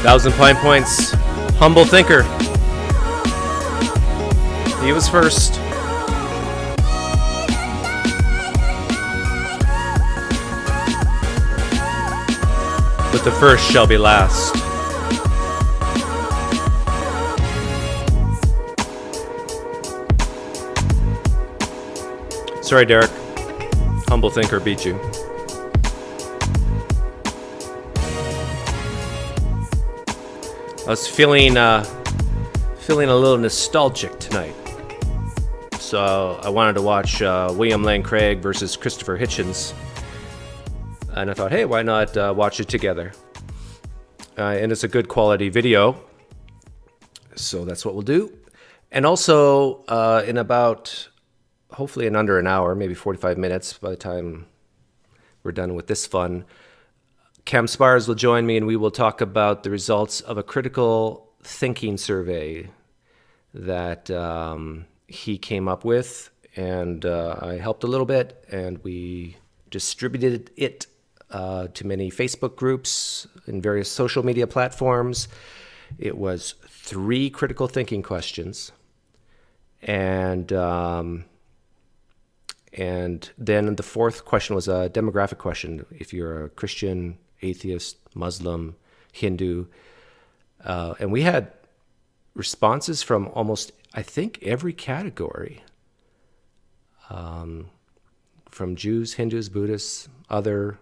1,000 Pine Points, Humble Thinker. He was first. But the first shall be last. Sorry, Derek. Humble Thinker beat you. I was feeling a little nostalgic tonight, so I wanted to watch William Lane Craig versus Christopher Hitchens, and I thought, hey, why not watch it together? And it's a good quality video, so that's what we'll do. And also, in about, hopefully in under an hour, maybe 45 minutes, by the time we're done with this fun, Cam Spires will join me, and we will talk about the results of a critical thinking survey that he came up with, and I helped a little bit, and we distributed it to many Facebook groups and various social media platforms. It was 3 critical thinking questions, and then the 4th question was a demographic question. If you're a Christian, atheist, Muslim, Hindu, and we had responses from almost, I think, every category, from Jews, Hindus, Buddhists, other.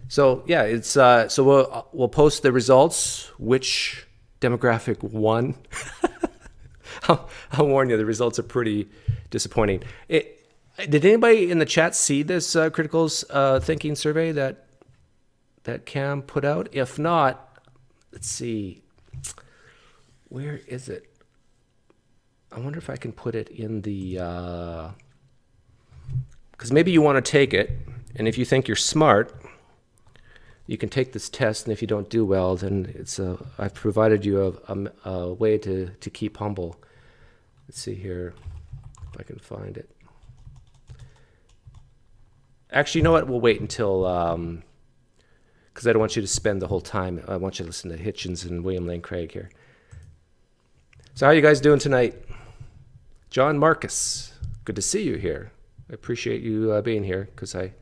So yeah, it's so we'll post the results. Which demographic won? I'll warn you, the results are pretty disappointing. Did anybody in the chat see this critical thinking survey that Cam put out? If not, let's see. Where is it? I wonder if I can put it in the... Because maybe you want to take it, and if you think you're smart, you can take this test, and if you don't do well, then I've provided you a way to keep humble. Let's see here if I can find it. Actually, you know what? We'll wait until... because I don't want you to spend the whole time. I want you to listen to Hitchens and William Lane Craig here. So how are you guys doing tonight? John Marcus, good to see you here. I appreciate you being here, because I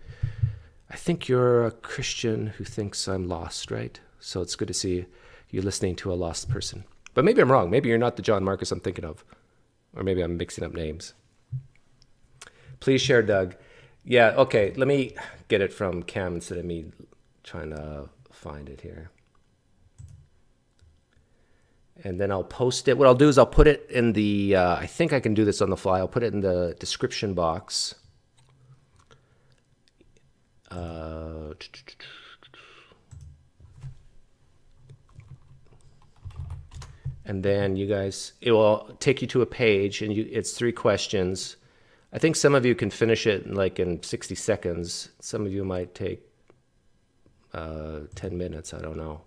think you're a Christian who thinks I'm lost, right? So it's good to see you listening to a lost person. But maybe I'm wrong. Maybe you're not the John Marcus I'm thinking of. Or maybe I'm mixing up names. Please share, Doug. Yeah, okay. Let me get it from Cam instead of me trying to find it here. And then I'll post it. What I'll do is I'll put it in the, I think I can do this on the fly. I'll put it in the description box. And then you guys, it will take you to a page, and it's 3 questions. I think some of you can finish it in 60 seconds. Some of you might take 10 minutes, I don't know.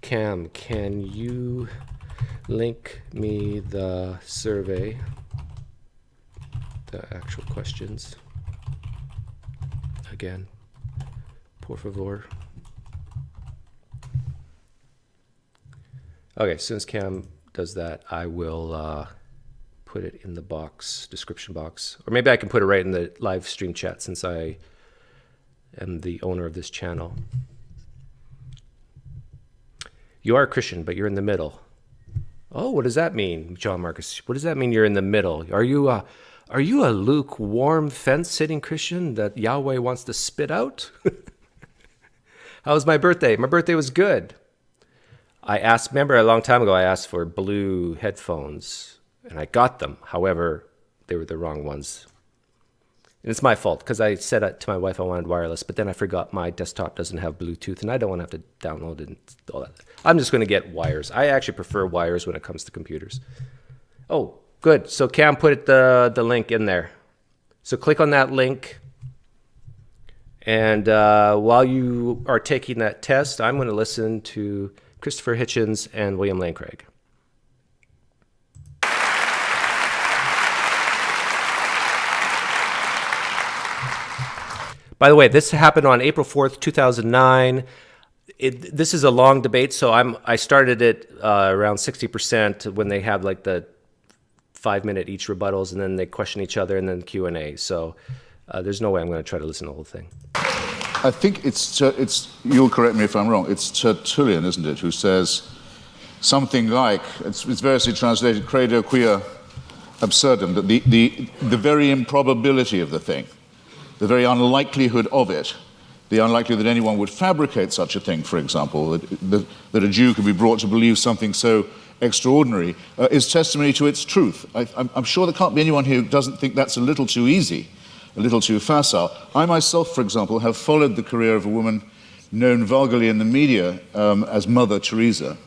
Cam, can you link me the survey, the actual questions? Again, por favor. Okay, since Cam does that, I will put it in the description box. Or maybe I can put it right in the live stream chat, since I am the owner of this channel. You are a Christian, but you're in the middle. Oh, what does that mean, John Marcus? What does that mean, you're in the middle? Are you a lukewarm, fence-sitting Christian that Yahweh wants to spit out? How was my birthday? My birthday was good. Remember a long time ago, I asked for blue headphones, and I got them. However, they were the wrong ones. And it's my fault, because I said to my wife I wanted wireless, but then I forgot my desktop doesn't have Bluetooth, and I don't want to have to download it and all that. I'm just going to get wires. I actually prefer wires when it comes to computers. Oh, good. So Cam put the link in there. So click on that link. And while you are taking that test, I'm going to listen to Christopher Hitchens and William Lane Craig. By the way, this happened on April 4th, 2009. This is a long debate, so I started it around 60% when they have like the 5-minute each rebuttals, and then they question each other, and then Q&A. So there's no way I'm going to try to listen to the whole thing. I think it's you'll correct me if I'm wrong, it's Tertullian, isn't it, who says something like, it's variously translated, credo quia absurdum, that the very improbability of the thing, the very unlikelihood of it, the unlikelihood that anyone would fabricate such a thing, for example, that a Jew could be brought to believe something so extraordinary, is testimony to its truth. I'm sure there can't be anyone who doesn't think that's a little too easy, a little too facile. I myself, for example, have followed the career of a woman known vulgarly in the media as Mother Teresa,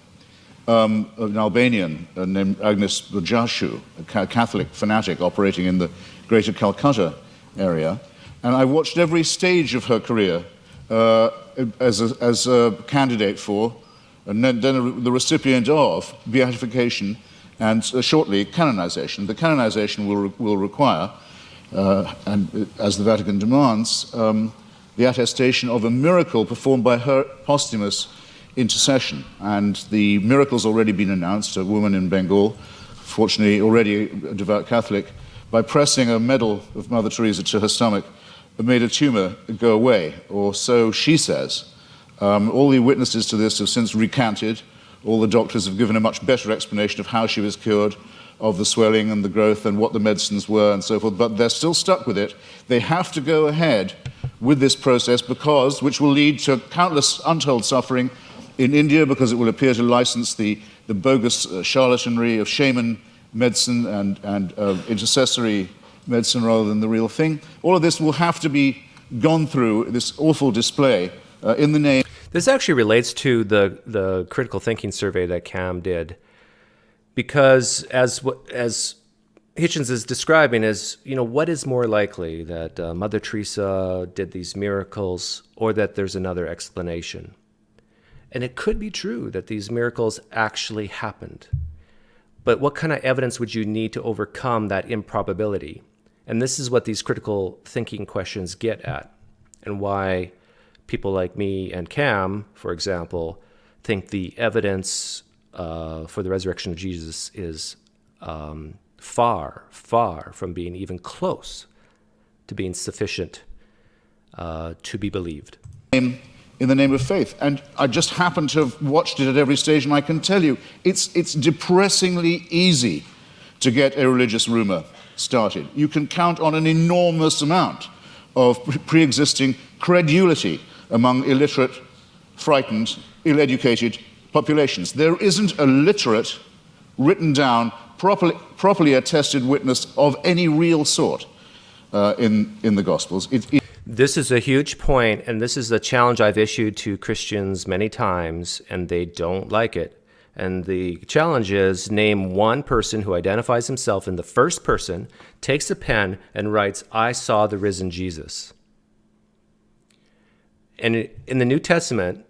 an Albanian named Agnes Bujashu, a Catholic fanatic operating in the greater Calcutta area. And I watched every stage of her career as a candidate for, and then the recipient of, beatification and shortly canonization. The canonization will require, and as the Vatican demands, the attestation of a miracle performed by her posthumous intercession. And the miracle's already been announced. A woman in Bengal, fortunately already a devout Catholic, by pressing a medal of Mother Teresa to her stomach, made a tumor go away, or so she says. All the witnesses to this have since recanted. All the doctors have given a much better explanation of how she was cured, of the swelling and the growth and what the medicines were and so forth, but they're still stuck with it. They have to go ahead with this process because, which will lead to countless untold suffering in India, because it will appear to license the bogus charlatanry of shaman medicine and intercessory medicine rather than the real thing. All of this will have to be gone through, this awful display, in the name. This actually relates to the critical thinking survey that Cam did, because as Hitchens is describing is, what is more likely, that Mother Teresa did these miracles or that there's another explanation? And it could be true that these miracles actually happened. But what kind of evidence would you need to overcome that improbability? And this is what these critical thinking questions get at, and why people like me and Cam, for example, think the evidence for the resurrection of Jesus is far, far from being even close to being sufficient to be believed. In the name of faith. And I just happen to have watched it at every stage, and I can tell you, it's depressingly easy to get a religious rumor started. You can count on an enormous amount of pre-existing credulity among illiterate, frightened, ill-educated populations. There isn't a literate, written down, properly attested witness of any real sort in the Gospels. This is a huge point, and this is a challenge I've issued to Christians many times, and they don't like it. And the challenge is, name one person who identifies himself in the first person, takes a pen, and writes, "I saw the risen Jesus." And in the New Testament,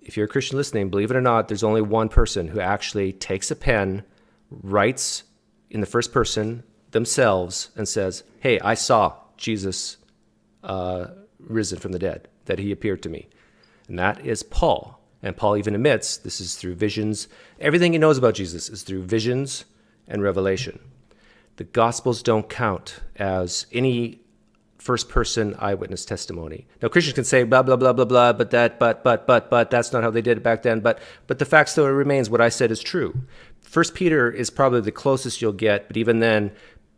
if you're a Christian listening, believe it or not, there's only one person who actually takes a pen, writes in the first person themselves, and says, "Hey, I saw Jesus risen from the dead, that he appeared to me." And that is Paul. And Paul even admits this is through visions. Everything he knows about Jesus is through visions and revelation. The Gospels don't count as any first-person eyewitness testimony. Now, Christians can say blah, blah, blah, blah, blah, but that's not how they did it back then. But the fact still remains, what I said is true. 1 Peter is probably the closest you'll get, but even then,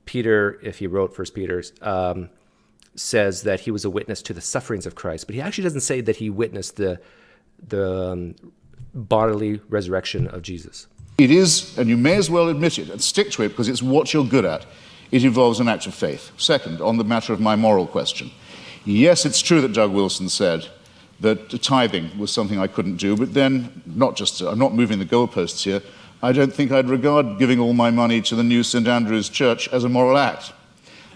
Peter, if he wrote 1 Peter, says that he was a witness to the sufferings of Christ, but he actually doesn't say that he witnessed the bodily resurrection of Jesus. It is, and you may as well admit it and stick to it because it's what you're good at. It involves an act of faith. Second, on the matter of my moral question, yes, it's true that Doug Wilson said that tithing was something I couldn't do, but then, I'm not moving the goalposts here, I don't think I'd regard giving all my money to the new St. Andrew's Church as a moral act.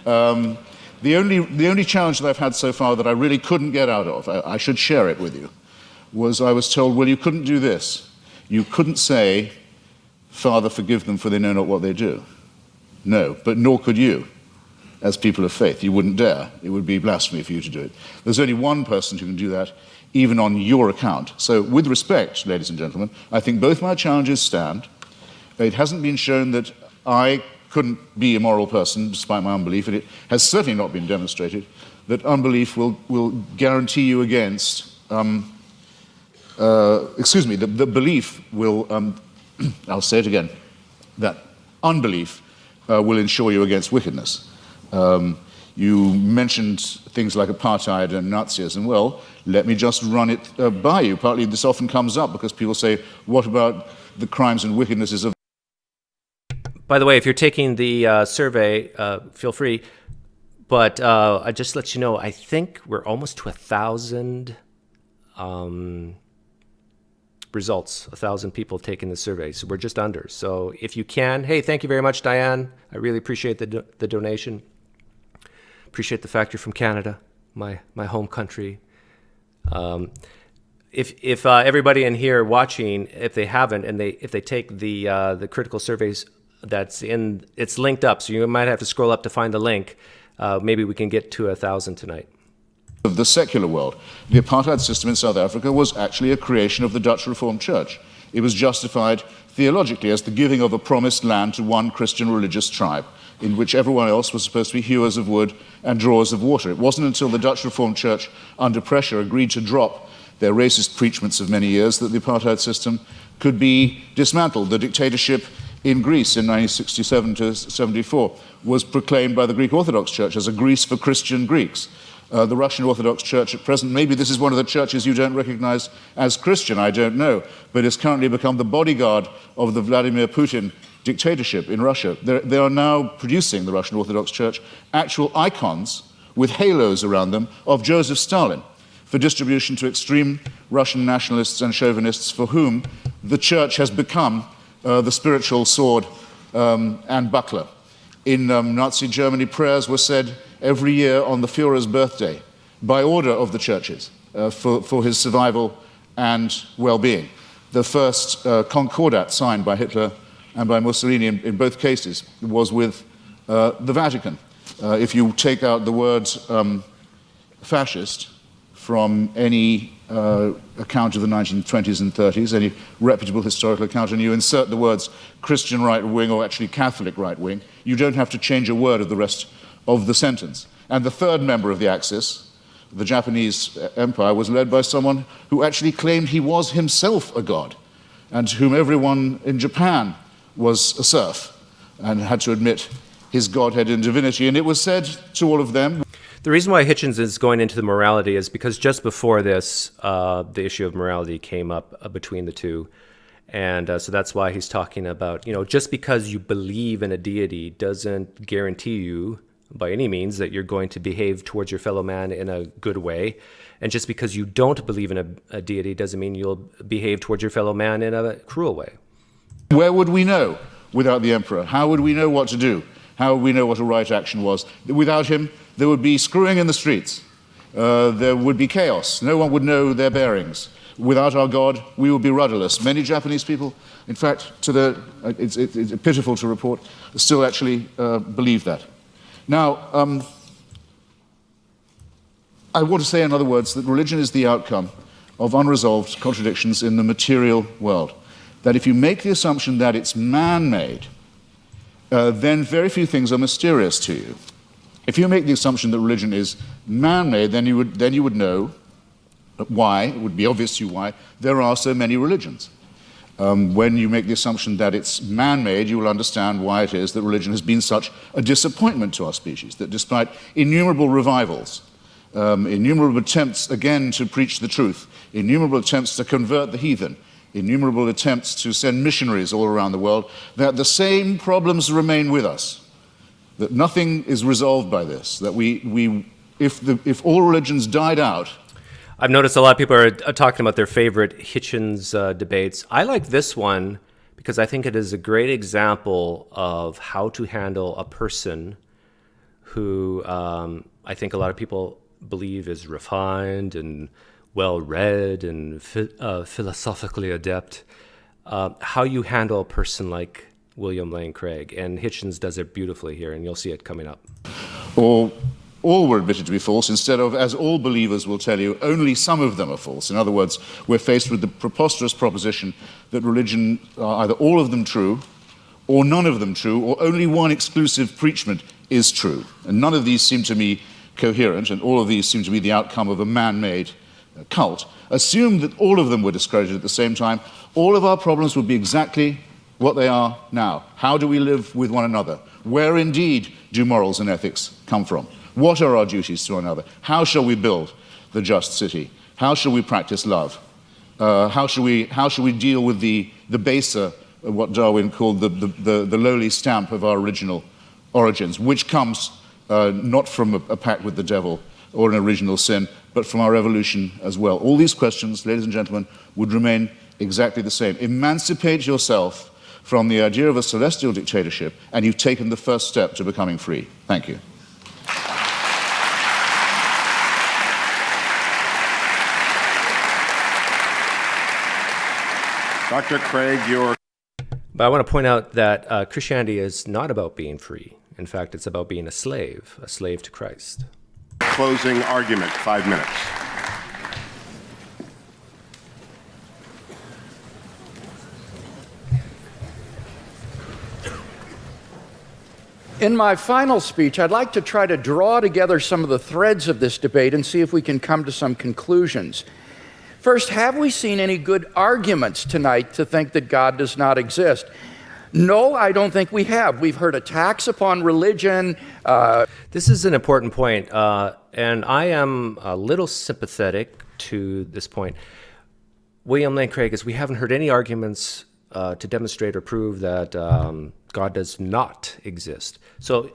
The only challenge that I've had so far that I really couldn't get out of, I should share it with you, was I was told, well, you couldn't do this. You couldn't say, "Father, forgive them, for they know not what they do." No, but nor could you, as people of faith. You wouldn't dare. It would be blasphemy for you to do it. There's only one person who can do that even on your account. So with respect, ladies and gentlemen, I think both my challenges stand. It hasn't been shown that I couldn't be a moral person despite my unbelief, and it has certainly not been demonstrated that unbelief will guarantee you against, the belief will, I'll say it again, that unbelief will ensure you against wickedness. You mentioned things like apartheid and Nazism. Well, let me just run it by you. Partly this often comes up because people say, what about the crimes and wickednesses of... By the way, if you're taking the survey, feel free. But I just let you know, I think we're almost to 1,000 results, 1,000 people taking the survey. So we're just under. So if you can, hey, thank you very much, Diane. I really appreciate the donation. Appreciate the fact you're from Canada, my home country. If everybody in here watching, if they haven't, and if they take the critical surveys, it's linked up. So you might have to scroll up to find the link. Maybe we can get to 1,000 tonight. Of the secular world, the apartheid system in South Africa was actually a creation of the Dutch Reformed Church. It was justified theologically as the giving of a promised land to one Christian religious tribe, in which everyone else was supposed to be hewers of wood and drawers of water. It wasn't until the Dutch Reformed Church, under pressure, agreed to drop their racist preachments of many years that the apartheid system could be dismantled. The dictatorship in Greece in 1967 to 74 was proclaimed by the Greek Orthodox Church as a Greece for Christian Greeks. The Russian Orthodox Church at present, maybe this is one of the churches you don't recognize as Christian, I don't know, but it's currently become the bodyguard of the Vladimir Putin dictatorship in Russia. They are now producing, the Russian Orthodox Church, actual icons with halos around them of Joseph Stalin for distribution to extreme Russian nationalists and chauvinists for whom the church has become the spiritual sword and buckler. In Nazi Germany, prayers were said every year on the Führer's birthday by order of the churches for his survival and well-being. The first concordat signed by Hitler and by Mussolini in both cases was with the Vatican. If you take out the words fascist from any account of the 1920s and 30s, any reputable historical account, and you insert the words Christian right wing or actually Catholic right wing, you don't have to change a word of the rest of the sentence. And the third member of the Axis, the Japanese Empire, was led by someone who actually claimed he was himself a god, and to whom everyone in Japan was a serf and had to admit his godhead and divinity. And it was said to all of them... The reason why Hitchens is going into the morality is because just before this, the issue of morality came up between the two. And so that's why he's talking about, just because you believe in a deity doesn't guarantee you by any means that you're going to behave towards your fellow man in a good way. And just because you don't believe in a deity doesn't mean you'll behave towards your fellow man in a cruel way. Where would we know without the emperor? How would we know what to do? How would we know what a right action was? Without him, there would be screwing in the streets. There would be chaos. No one would know their bearings. Without our God, we would be rudderless. Many Japanese people, in fact, it's pitiful to report, still actually believe that. Now, I want to say, in other words, that religion is the outcome of unresolved contradictions in the material world. That if you make the assumption that it's man-made, then very few things are mysterious to you. If you make the assumption that religion is man-made, then you would know why, it would be obvious to you why, there are so many religions. When you make the assumption that it's man-made, you will understand why it is that religion has been such a disappointment to our species, that despite innumerable revivals, innumerable attempts again to preach the truth, innumerable attempts to convert the heathen, innumerable attempts to send missionaries all around the world, that the same problems remain with us, that nothing is resolved by this, that if all religions died out. I've noticed a lot of people are talking about their favorite Hitchens debates. I like this one because I think it is a great example of how to handle a person who I think a lot of people believe is refined and well-read and philosophically adept. How you handle a person like William Lane Craig. And Hitchens does it beautifully here, and you'll see it coming up. Or all were admitted to be false, instead of, as all believers will tell you, only some of them are false. In other words, we're faced with the preposterous proposition that religion are either all of them true, or none of them true, or only one exclusive preachment is true. And none of these seem to me coherent, and all of these seem to be the outcome of a man-made cult. Assume that all of them were discredited at the same time, all of our problems would be exactly what they are now. How do we live with one another? Where indeed do morals and ethics come from? What are our duties to one another? How shall we build the just city? How shall we practice love? How shall we deal with the baser, what Darwin called the lowly stamp of our original origins, which comes not from a pact with the devil or an original sin, but from our evolution as well? All these questions, ladies and gentlemen, would remain exactly the same. Emancipate yourself from the idea of a celestial dictatorship, and you've taken the first step to becoming free. Thank you. Dr. Craig, But I want to point out that Christianity is not about being free. In fact, it's about being a slave to Christ. Closing argument, 5 minutes. In my final speech, I'd like to try to draw together some of the threads of this debate and see if we can come to some conclusions. First, have we seen any good arguments tonight to think that God does not exist? No, I don't think we have. We've heard attacks upon religion. This is an important point, and I am a little sympathetic to this point. William Lane Craig, is we haven't heard any arguments to demonstrate or prove that God does not exist. So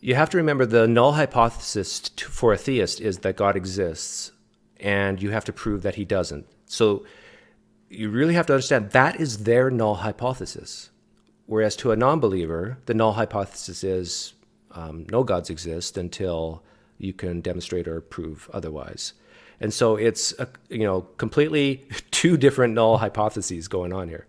you have to remember the null hypothesis for a theist is that God exists, and you have to prove that he doesn't. So you really have to understand that is their null hypothesis. Whereas to a non-believer, the null hypothesis is no gods exist until you can demonstrate or prove otherwise. And so it's completely two different null hypotheses going on here.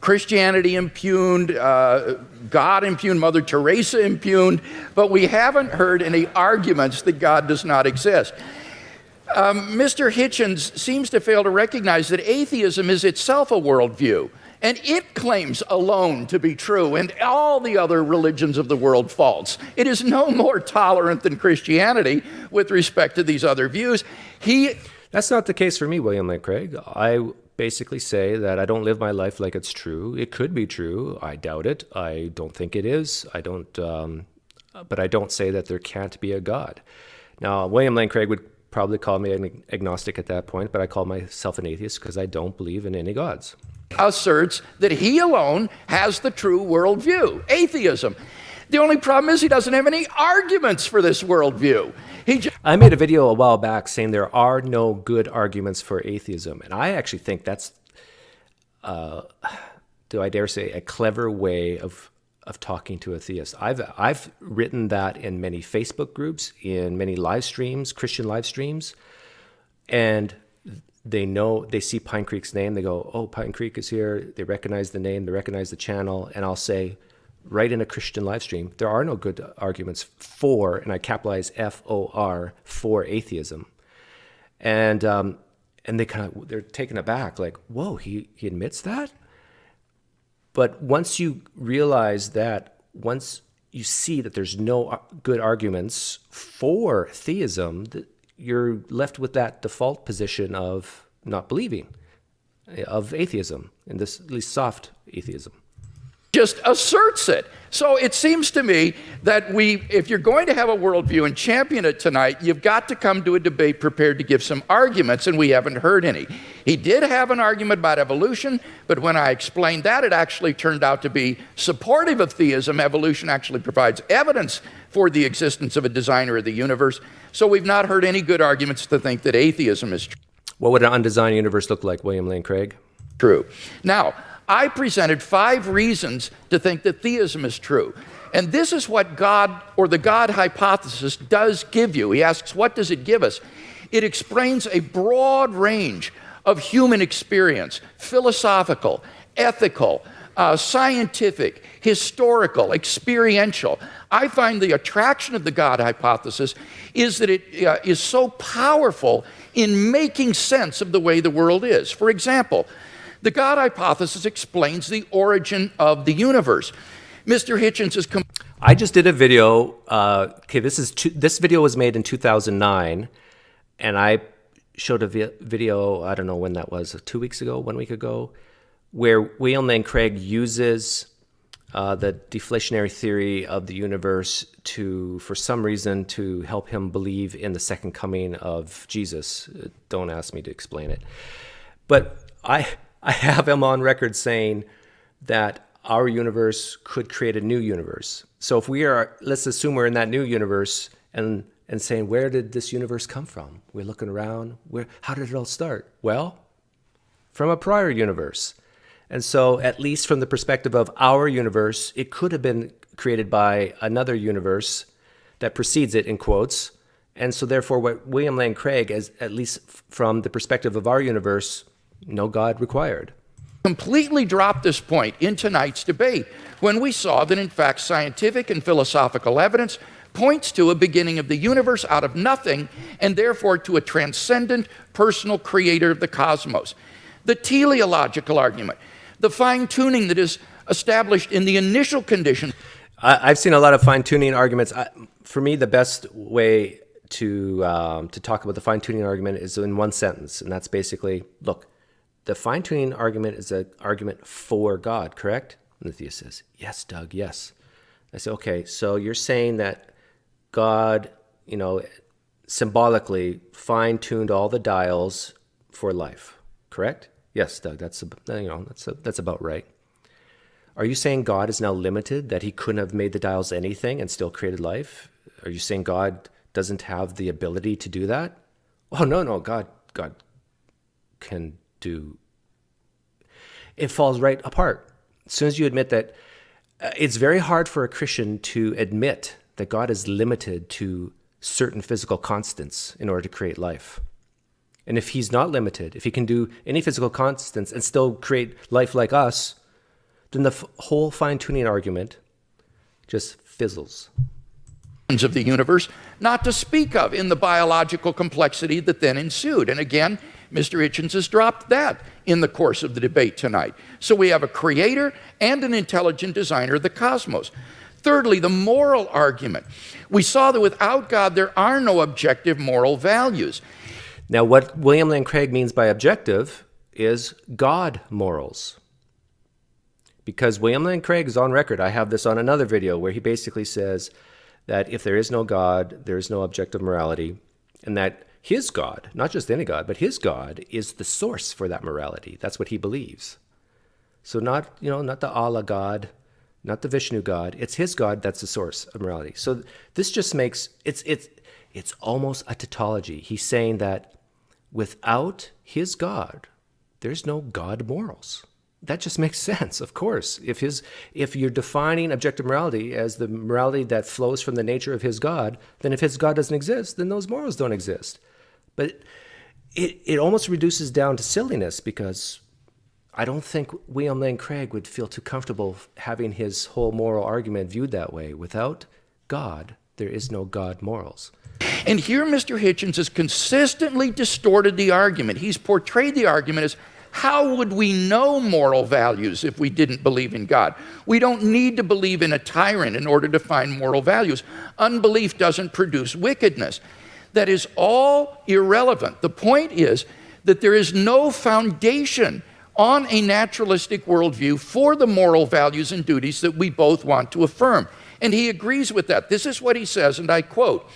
Christianity impugned, God impugned, Mother Teresa impugned, but we haven't heard any arguments that God does not exist. Mr. Hitchens seems to fail to recognize that atheism is itself a worldview, and it claims alone to be true, and all the other religions of the world false. It is no more tolerant than Christianity with respect to these other views. That's not the case for me, William Lane Craig. I basically say that I don't live my life like it's true. It could be true. I doubt it. I don't think it is. But I don't say that there can't be a God. Now, William Lane Craig would probably call me an agnostic at that point, but I call myself an atheist because I don't believe in any gods. Asserts that he alone has the true worldview, atheism. The only problem is he doesn't have any arguments for this worldview. I made a video a while back saying there are no good arguments for atheism, and I actually think that's, do I dare say, a clever way of talking to a theist. I've written that in many Facebook groups, in many live streams, Christian live streams, and they see PineCreek's name, they go, oh, PineCreek is here, they recognize the name, they recognize the channel, and I'll say, right in a Christian live stream, there are no good arguments for, and I capitalize F-O-R, for atheism. And they're taken aback, like, whoa, he admits that? But once you realize that, once you see that there's no good arguments for theism, you're left with that default position of not believing, of atheism, and this at least soft atheism. Just asserts it. So it seems to me that if you're going to have a worldview and champion it tonight, you've got to come to a debate prepared to give some arguments, and we haven't heard any. He did have an argument about evolution, but when I explained that, it actually turned out to be supportive of theism. Evolution actually provides evidence for the existence of a designer of the universe. So we've not heard any good arguments to think that atheism is true. What would an undesigned universe look like, William Lane Craig? True. Now, I presented 5 reasons to think that theism is true. And this is what God, or the God hypothesis, does give you. He asks, what does it give us? It explains a broad range of human experience, philosophical, ethical, scientific, historical, experiential. I find the attraction of the God hypothesis is that it is so powerful in making sense of the way the world is. For example, the God hypothesis explains the origin of the universe. Mr. Hitchens is... I just did a video. This video was made in 2009, and I showed a video, I don't know when that was, 2 weeks ago, 1 week ago, where William Lane Craig uses the deflationary theory of the universe for some reason, to help him believe in the second coming of Jesus. Don't ask me to explain it. But I have him on record saying that our universe could create a new universe. So if let's assume we're in that new universe and saying, where did this universe come from? We're looking around. How did it all start? Well, from a prior universe. And so at least from the perspective of our universe, it could have been created by another universe that precedes it, in quotes. And so therefore what William Lane Craig, at least from the perspective of our universe, no God required. Completely dropped this point in tonight's debate when we saw that in fact scientific and philosophical evidence points to a beginning of the universe out of nothing, and therefore to a transcendent personal creator of the cosmos. The teleological argument, the fine-tuning that is established in the initial condition. I've seen a lot of fine-tuning arguments. For me, the best way to talk about the fine-tuning argument is in one sentence, and that's basically, look, the fine-tuning argument is an argument for God, correct? And the theist says, yes, Doug, yes. I say, okay, so you're saying that God, symbolically fine-tuned all the dials for life, correct? Yes, Doug, that's about right. Are you saying God is now limited, that he couldn't have made the dials anything and still created life? Are you saying God doesn't have the ability to do that? Oh, no, God can do. It falls right apart. As soon as you admit that, it's very hard for a Christian to admit that God is limited to certain physical constants in order to create life. And if he's not limited, if he can do any physical constants and still create life like us, then the whole fine-tuning argument just fizzles. Of the universe, not to speak of in the biological complexity that then ensued. And again, Mr. Hitchens has dropped that in the course of the debate tonight. So we have a creator and an intelligent designer of the cosmos. Thirdly, the moral argument. We saw that without God, there are no objective moral values. Now, what William Lane Craig means by objective is God morals. Because William Lane Craig is on record, I have this on another video, where he basically says that if there is no God, there is no objective morality, and that his God, not just any God, but his God is the source for that morality. That's what he believes. So not the Allah God, not the Vishnu God. It's his God that's the source of morality. So this just makes, it's almost a tautology. He's saying that without his God, there's no God morals. That just makes sense, of course. If you're defining objective morality as the morality that flows from the nature of his God, then if his God doesn't exist, then those morals don't exist. But it almost reduces down to silliness, because I don't think William Lane Craig would feel too comfortable having his whole moral argument viewed that way. Without God, there is no God morals. And here Mr. Hitchens has consistently distorted the argument. He's portrayed the argument as, how would we know moral values if we didn't believe in God? We don't need to believe in a tyrant in order to find moral values. Unbelief doesn't produce wickedness. That is all irrelevant. The point is that there is no foundation on a naturalistic worldview for the moral values and duties that we both want to affirm. And he agrees with that. This is what he says, and I quote.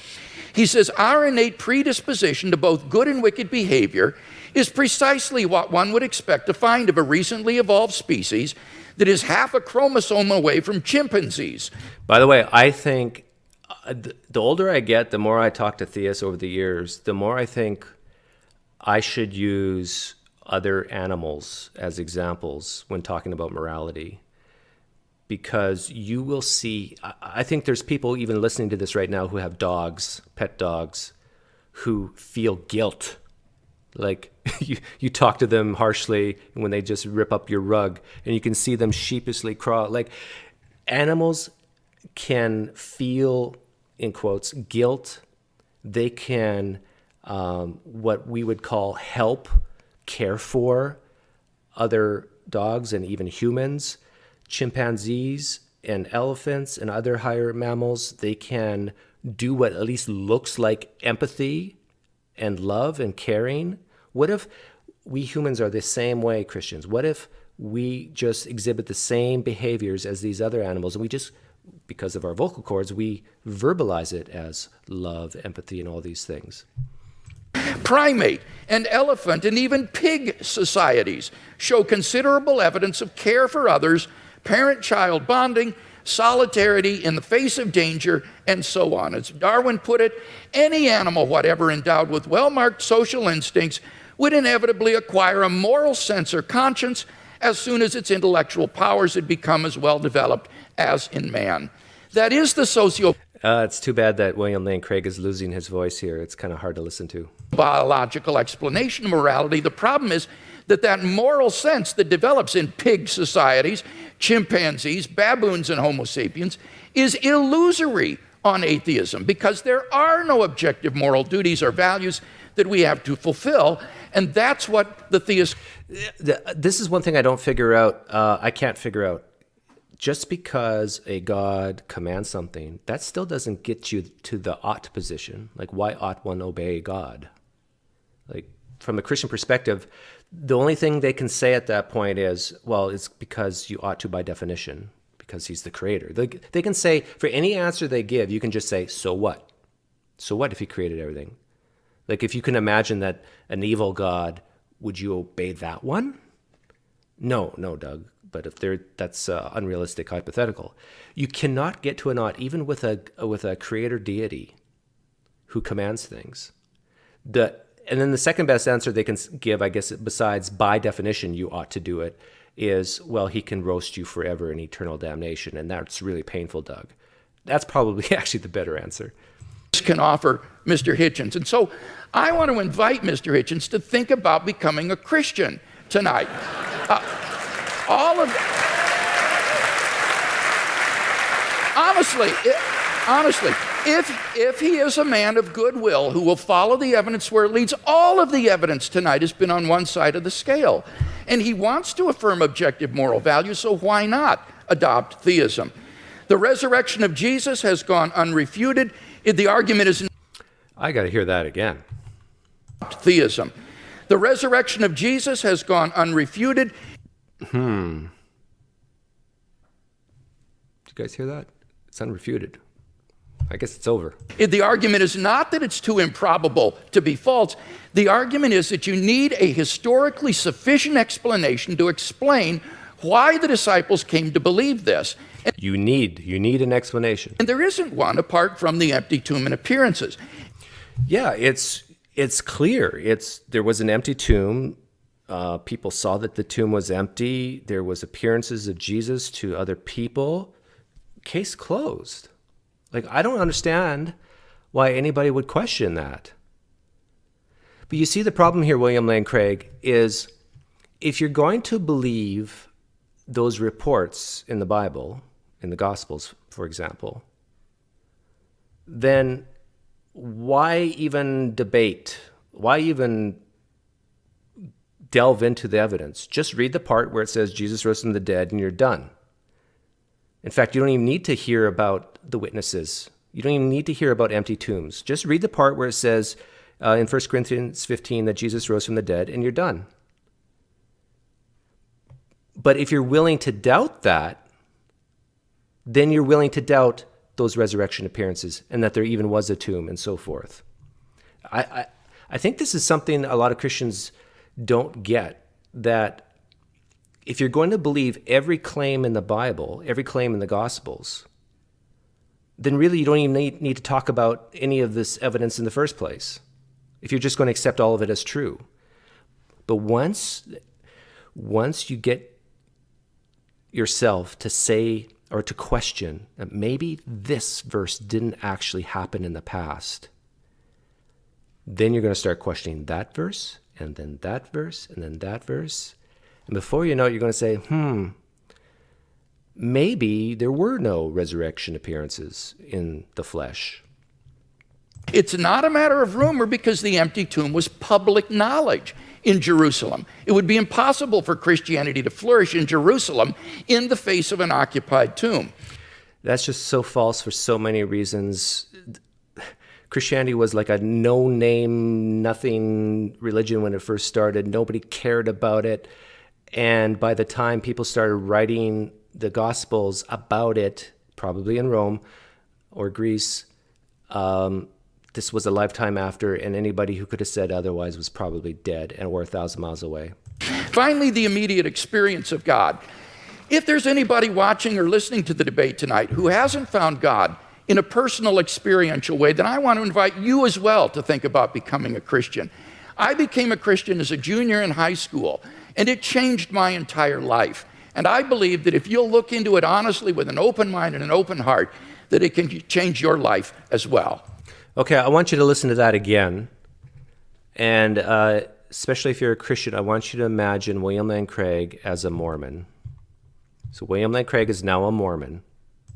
He says, our innate predisposition to both good and wicked behavior is precisely what one would expect to find of a recently evolved species that is half a chromosome away from chimpanzees. By the way, I think the older I get, the more I talk to theists over the years, the more I think I should use other animals as examples when talking about morality. Because you will see, I think there's people even listening to this right now who have dogs, pet dogs, who feel guilt Like you talk to them harshly when they just rip up your rug, and you can see them sheepishly crawl. Like animals can feel, in quotes, guilt. They can, what we would call help, care for other dogs and even humans. Chimpanzees and elephants and other higher mammals, they can do what at least looks like empathy and love and caring. What if we humans are the same way, Christians? What if we just exhibit the same behaviors as these other animals, and we just, because of our vocal cords, we verbalize it as love, empathy, and all these things? Primate and elephant and even pig societies show considerable evidence of care for others, parent-child bonding, solidarity in the face of danger, and so on. As Darwin put it, any animal whatever endowed with well-marked social instincts would inevitably acquire a moral sense or conscience as soon as its intellectual powers had become as well developed as in man. That is the It's too bad that William Lane Craig is losing his voice here. It's kind of hard to listen to. Biological explanation of morality. The problem is that moral sense that develops in pig societies, chimpanzees, baboons, and Homo sapiens is illusory on atheism, because there are no objective moral duties or values that we have to fulfill, and that's what the theist... This is one thing I don't figure out. I can't figure out. Just because a God commands something, that still doesn't get you to the ought position. Like, why ought one obey God? Like, from a Christian perspective, the only thing they can say at that point is, well, it's because you ought to by definition, because he's the creator. They can say, for any answer they give, you can just say, so what? So what if he created everything? Like, if you can imagine that an evil God, would you obey that one? No, Doug. But if that's unrealistic hypothetical. You cannot get to an ought even with a creator deity who commands things. And then the second best answer they can give, I guess, besides by definition you ought to do it, is, well, he can roast you forever in eternal damnation, and that's really painful, Doug. That's probably actually the better answer. Can offer Mr. Hitchens. And so I want to invite Mr. Hitchens to think about becoming a Christian tonight. Honestly, if he is a man of goodwill who will follow the evidence where it leads, all of the evidence tonight has been on one side of the scale. And he wants to affirm objective moral values, so why not adopt theism? The resurrection of Jesus has gone unrefuted. The argument is... I got to hear that again. Theism. The resurrection of Jesus has gone unrefuted. Did you guys hear that? It's unrefuted. I guess it's over. The argument is not that it's too improbable to be false. The argument is that you need a historically sufficient explanation to explain why the disciples came to believe this. You need an explanation. And there isn't one apart from the empty tomb and appearances. Yeah, it's clear. There was an empty tomb. People saw that the tomb was empty. There was appearances of Jesus to other people. Case closed. Like, I don't understand why anybody would question that. But you see, the problem here, William Lane Craig, is if you're going to believe those reports in the Bible, in the Gospels, for example, then why even debate? Why even delve into the evidence? Just read the part where it says Jesus rose from the dead and you're done. In fact, you don't even need to hear about the witnesses. You don't even need to hear about empty tombs. Just read the part where it says in 1 Corinthians 15 that Jesus rose from the dead and you're done. But if you're willing to doubt that, then you're willing to doubt those resurrection appearances and that there even was a tomb and so forth. I think this is something a lot of Christians don't get, that if you're going to believe every claim in the Bible, every claim in the Gospels, then really you don't even need to talk about any of this evidence in the first place, if you're just going to accept all of it as true. But once you get yourself to say or to question that maybe this verse didn't actually happen in the past, then you're going to start questioning that verse and then that verse, and then that verse. And before you know it, you're going to say, maybe there were no resurrection appearances in the flesh. It's not a matter of rumor because the empty tomb was public knowledge in Jerusalem. It would be impossible for Christianity to flourish in Jerusalem in the face of an occupied tomb. That's just so false for so many reasons. Christianity was like a no-name, nothing religion when it first started. Nobody cared about it. And by the time people started writing the Gospels about it, probably in Rome or Greece, this was a lifetime after, and anybody who could have said otherwise was probably dead and were 1,000 miles away. Finally, the immediate experience of God. If there's anybody watching or listening to the debate tonight who hasn't found God in a personal, experiential way, then I want to invite you as well to think about becoming a Christian. I became a Christian as a junior in high school, and it changed my entire life. And I believe that if you'll look into it honestly with an open mind and an open heart, that it can change your life as well. Okay, I want you to listen to that again. And especially if you're a Christian, I want you to imagine William Lane Craig as a Mormon. So William Lane Craig is now a Mormon.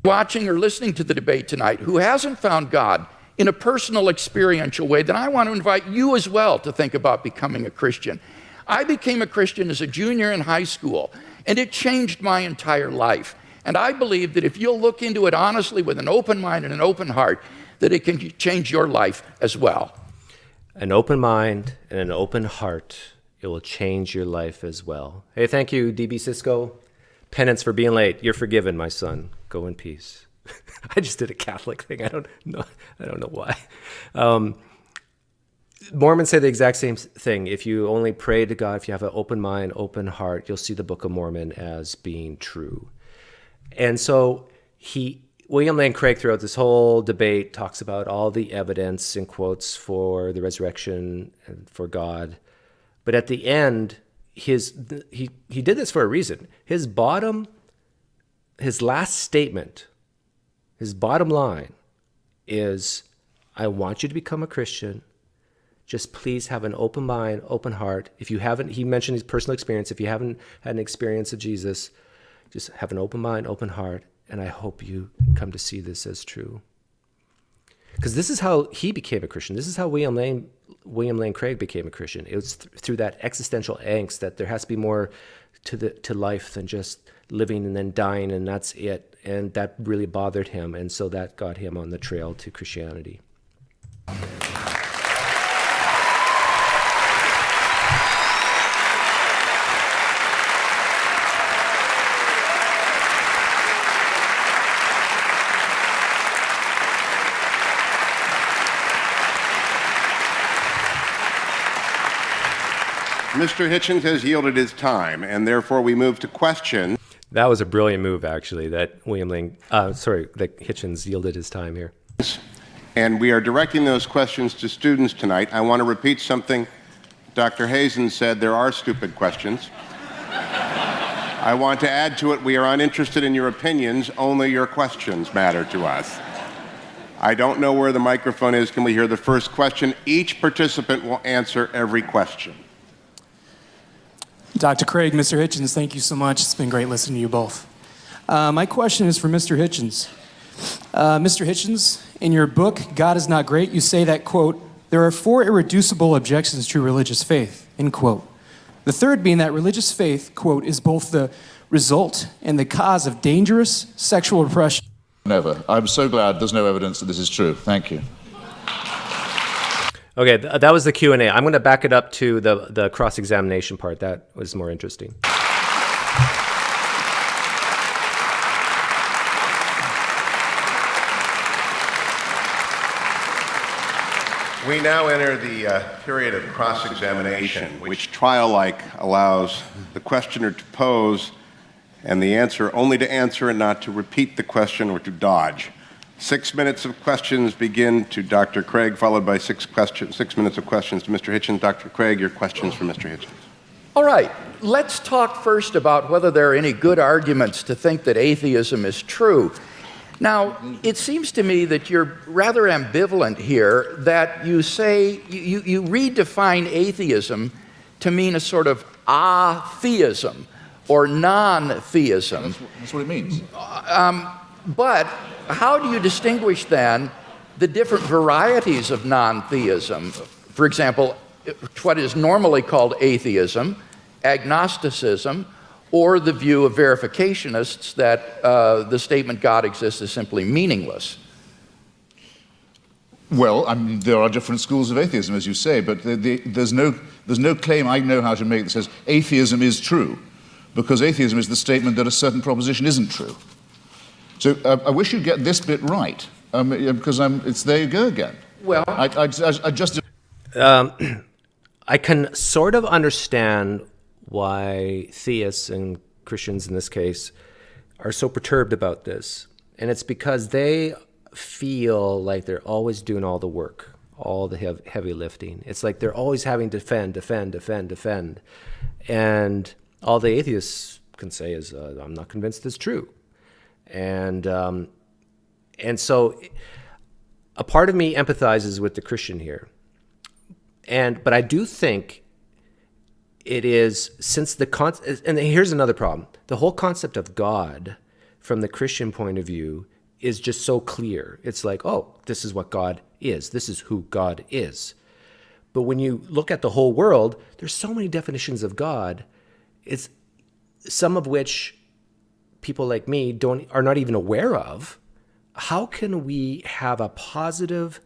Watching or listening to the debate tonight who hasn't found God in a personal, experiential way, then I want to invite you as well to think about becoming a Christian. I became a Christian as a junior in high school, and it changed my entire life. And I believe that if you'll look into it honestly with an open mind and an open heart, that it can change your life as well. An open mind and an open heart, it will change your life as well. Hey, thank you, DB Cisco. Penance for being late. You're forgiven, my son. Go in peace. I just did a Catholic thing. I don't know why. Mormons say the exact same thing. If you only pray to God, if you have an open mind, open heart, you'll see the Book of Mormon as being true. And so William Lane Craig, throughout this whole debate, talks about all the evidence and quotes for the resurrection and for God. But at the end, he did this for a reason. His last statement, his bottom line is, I want you to become a Christian. Just please have an open mind, open heart. If you haven't, he mentioned his personal experience. If you haven't had an experience of Jesus, just have an open mind, open heart. And I hope you come to see this as true. Because this is how he became a Christian. This is how William Lane Craig became a Christian. It was through that existential angst that there has to be more to life than just living and then dying and that's it. And that really bothered him. And so that got him on the trail to Christianity. Mr. Hitchens has yielded his time, and therefore we move to question. That was a brilliant move, actually, that that Hitchens yielded his time here. And we are directing those questions to students tonight. I want to repeat something Dr. Hazen said. There are stupid questions. I want to add to it, we are uninterested in your opinions, only your questions matter to us. I don't know where the microphone is. Can we hear the first question? Each participant will answer every question. Dr. Craig, Mr. Hitchens, thank you so much. It's been great listening to you both. My question is for Mr. Hitchens. Mr. Hitchens, in your book, God is Not Great, you say that, quote, there are 4 irreducible objections to religious faith, end quote. The third being that religious faith, quote, is both the result and the cause of dangerous sexual repression. Never. I'm so glad there's no evidence that this is true. Thank you. Okay, that was the Q&A. I'm going to back it up to the cross-examination part. That was more interesting. We now enter the period of cross-examination, which trial-like allows the questioner to pose and the answer only to answer and not to repeat the question or to dodge. 6 minutes of questions begin to Dr. Craig, followed by 6 minutes of questions to Mr. Hitchens. Dr. Craig, your questions for Mr. Hitchens. All right, let's talk first about whether there are any good arguments to think that atheism is true. Now, it seems to me that you're rather ambivalent here, that you say, you redefine atheism to mean a sort of atheism or non-theism. That's what it means. But how do you distinguish then the different varieties of non-theism? For example, what is normally called atheism, agnosticism, or the view of verificationists that the statement God exists is simply meaningless? Well, I mean, there are different schools of atheism, as you say, but there's no claim I know how to make that says atheism is true, because atheism is the statement that a certain proposition isn't true. So I wish you'd get this bit right, because it's there you go again. Well, I just... I can sort of understand why theists and Christians in this case are so perturbed about this. And it's because they feel like they're always doing all the work, all the heavy lifting. It's like they're always having to defend. And all the atheists can say is, I'm not convinced it's true. And so a part of me empathizes with the Christian here. But I do think it is, since and here's another problem. The whole concept of God from the Christian point of view is just so clear. It's like, oh, this is what God is. This is who God is. But when you look at the whole world, there's so many definitions of God, it's some of which people like me are not even aware of. How can we have a positive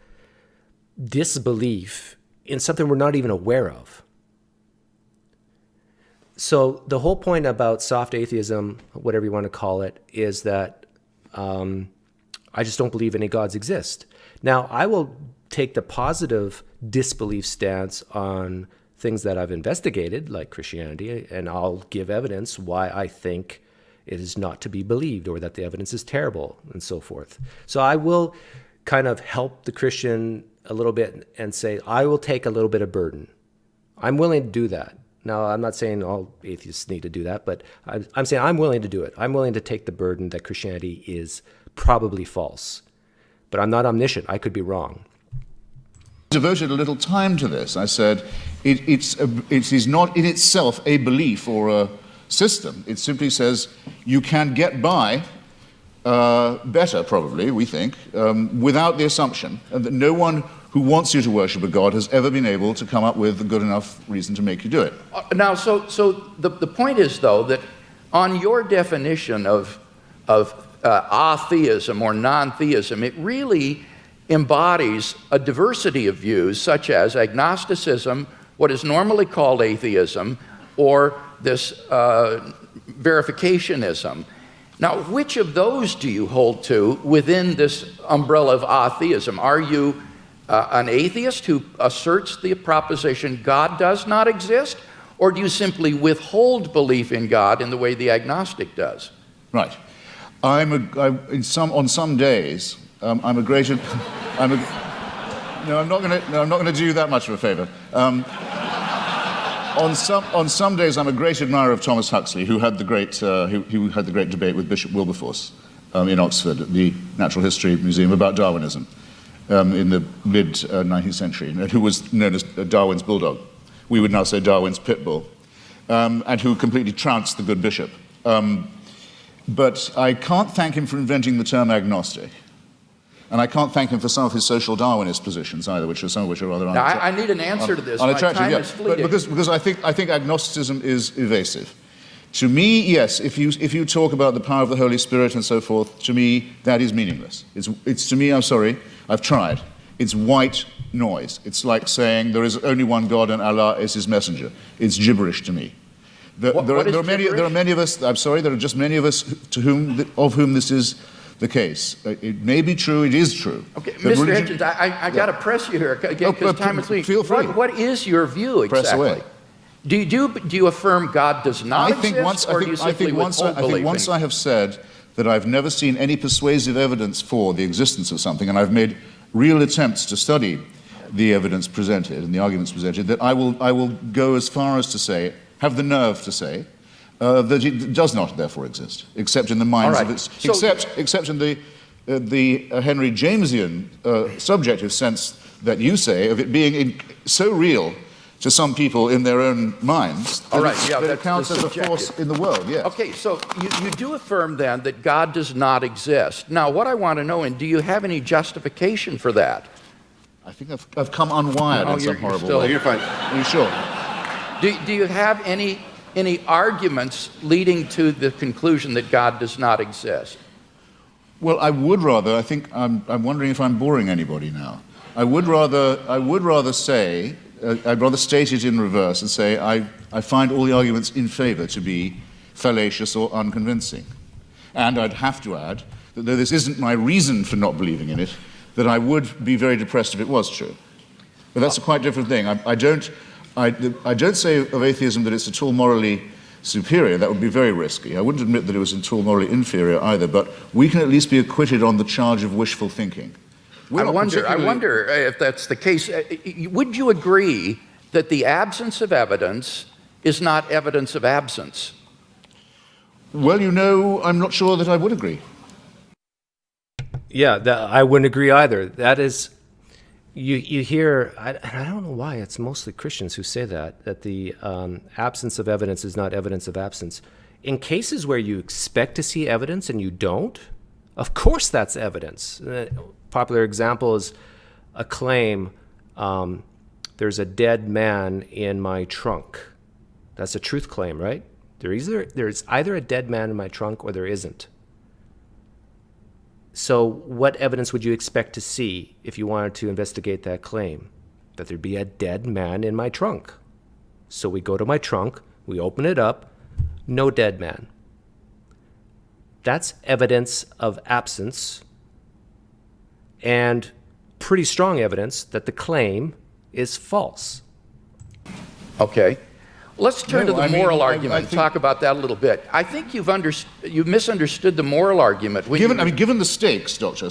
disbelief in something we're not even aware of? So the whole point about soft atheism, whatever you want to call it, is that I just don't believe any gods exist. Now, I will take the positive disbelief stance on things that I've investigated, like Christianity, and I'll give evidence why I think it is not to be believed, or that the evidence is terrible, and so forth. So I will kind of help the Christian a little bit and say, I will take a little bit of burden. I'm willing to do that. Now, I'm not saying all atheists need to do that, but I'm saying I'm willing to do it. I'm willing to take the burden that Christianity is probably false. But I'm not omniscient. I could be wrong. Devoted a little time to this. I said, it is not in itself a belief or a system. It simply says you can get by better, probably, we think, without the assumption that no one who wants you to worship a god has ever been able to come up with a good enough reason to make you do it. Now, so the point is, though, that on your definition of atheism or non-theism, it really embodies a diversity of views, such as agnosticism, what is normally called atheism, or this verificationism. Now, which of those do you hold to within this umbrella of atheism? Are you an atheist who asserts the proposition God does not exist, or do you simply withhold belief in God in the way the agnostic does? Right. On some days, I'm a great. No, I'm not going to do you that much of a favor. On some days, I'm a great admirer of Thomas Huxley, who had the great debate with Bishop Wilberforce in Oxford at the Natural History Museum about Darwinism in the mid-19th century, and who was known as Darwin's bulldog. We would now say Darwin's pit bull, and who completely trounced the good bishop. But I can't thank him for inventing the term agnostic. And I can't thank him for some of his social Darwinist positions either, some of which are rather unattractive. I need an answer to this. My time is fleeting. But because I think agnosticism is evasive. To me, yes, if you talk about the power of the Holy Spirit and so forth, to me, that is meaningless. It's to me, I'm sorry, I've tried. It's white noise. It's like saying there is only one God and Allah is his messenger. It's gibberish to me. There are many of us, I'm sorry, there are just many of us of whom this is the case. It may be true, it is true. Okay, Mr. Hitchens, I got to press you here again because time is leaving. Feel free. What is your view exactly? Press away. Do you affirm God does not exist, or do you simply withhold belief? I think once I have said that I've never seen any persuasive evidence for the existence of something, and I've made real attempts to study the evidence presented and the arguments presented, that I will go as far as to say, have the nerve to say, that it does not therefore exist, except in the minds of its, except in the Henry Jamesian subjective sense that you say of it being so real to some people in their own minds. All right, yeah, that that's it counts as a force in the world, yes. Okay, so you do affirm then that God does not exist. Now, what I want to know, and do you have any justification for that? I think I've come unwired in some horrible way. You're fine. Are you sure? Do you have any arguments leading to the conclusion that God does not exist? Well, I would rather. I think I'm wondering if I'm boring anybody now. I would rather say. I'd rather state it in reverse and say I find all the arguments in favor to be fallacious or unconvincing. And I'd have to add that though this isn't my reason for not believing in it, that I would be very depressed if it was true. But that's a quite different thing. I don't say of atheism that it's at all morally superior. That would be very risky. I wouldn't admit that it was at all morally inferior either, but we can at least be acquitted on the charge of wishful thinking. I wonder if that's the case. Would you agree that the absence of evidence is not evidence of absence? Well, I'm not sure that I would agree. Yeah, I wouldn't agree either. That is, you hear, I don't know why, it's mostly Christians who say that the absence of evidence is not evidence of absence. In cases where you expect to see evidence and you don't, of course that's evidence. Popular example is a claim, there's a dead man in my trunk. That's a truth claim, right? There's either a dead man in my trunk or there isn't. So what evidence would you expect to see if you wanted to investigate that claim? That there'd be a dead man in my trunk. So we go to my trunk, we open it up, no dead man. That's evidence of absence, and pretty strong evidence that the claim is false. Okay. Let's turn to the moral argument and talk about that a little bit. I think you've misunderstood the moral argument. Given the stakes, Doctor,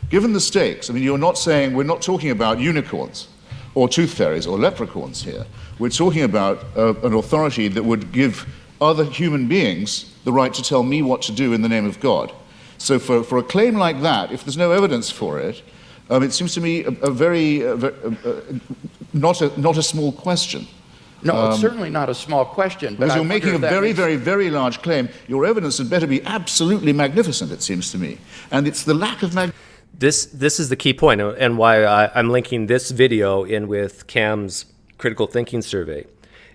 given the stakes, you're not saying, we're not talking about unicorns or tooth fairies or leprechauns here. We're talking about an authority that would give other human beings the right to tell me what to do in the name of God. So for a claim like that, if there's no evidence for it, it seems to me not a small question. No, it's certainly not a small question. Because you're making a very, very, very large claim. Your evidence had better be absolutely magnificent, it seems to me. And it's the lack of This is the key point, and why I'm linking this video in with Cam's critical thinking survey.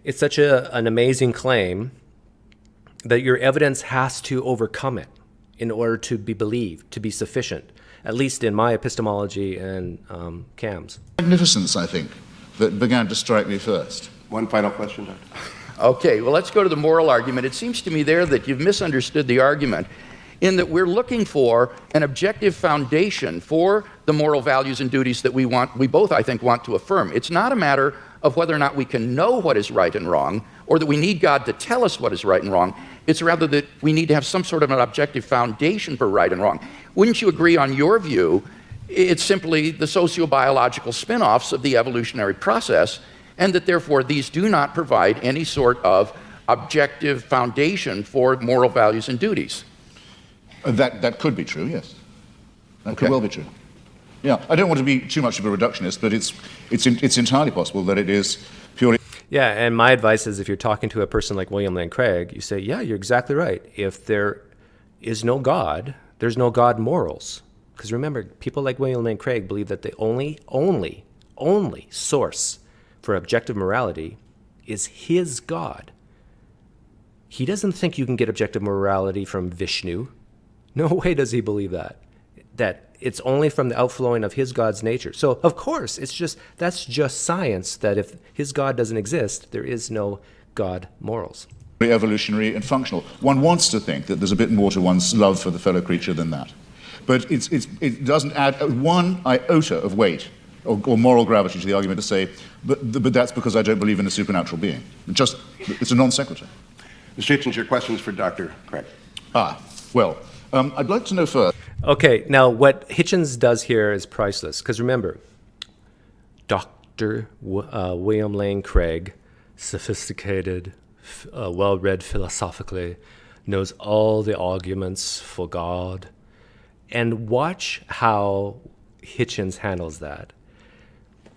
It's such an amazing claim that your evidence has to overcome it in order to be believed, to be sufficient, at least in my epistemology and Cam's. magnificence, I think, that began to strike me first. One final question, Doctor. Okay, well, let's go to the moral argument. It seems to me there that you've misunderstood the argument in that we're looking for an objective foundation for the moral values and duties that we both, I think, want to affirm. It's not a matter of whether or not we can know what is right and wrong, or that we need God to tell us what is right and wrong. It's rather that we need to have some sort of an objective foundation for right and wrong. Wouldn't you agree, on your view, it's simply the sociobiological spin-offs of the evolutionary process, and that therefore these do not provide any sort of objective foundation for moral values and duties? That could be true, yes. That could well be true. Yeah, I don't want to be too much of a reductionist, but it's entirely possible that it is purely... Yeah, and my advice is, if you're talking to a person like William Lane Craig, you say, yeah, you're exactly right. If there is no God, there's no God morals. Because remember, people like William Lane Craig believe that the only source for objective morality is his God. He doesn't think you can get objective morality from Vishnu. No way does he believe that it's only from the outflowing of his God's nature. So, of course, that's just science, that if his God doesn't exist, there is no God morals. Evolutionary and functional. One wants to think that there's a bit more to one's love for the fellow creature than that. But it doesn't add one iota of weight or moral gravity to the argument to say, but that's because I don't believe in a supernatural being. It's a non sequitur. Mr. Hitchens, your questions for Dr. Craig. Well, I'd like to know first. Okay, now what Hitchens does here is priceless. Because remember, Dr. William Lane Craig, sophisticated, well-read philosophically, knows all the arguments for God. And watch how Hitchens handles that.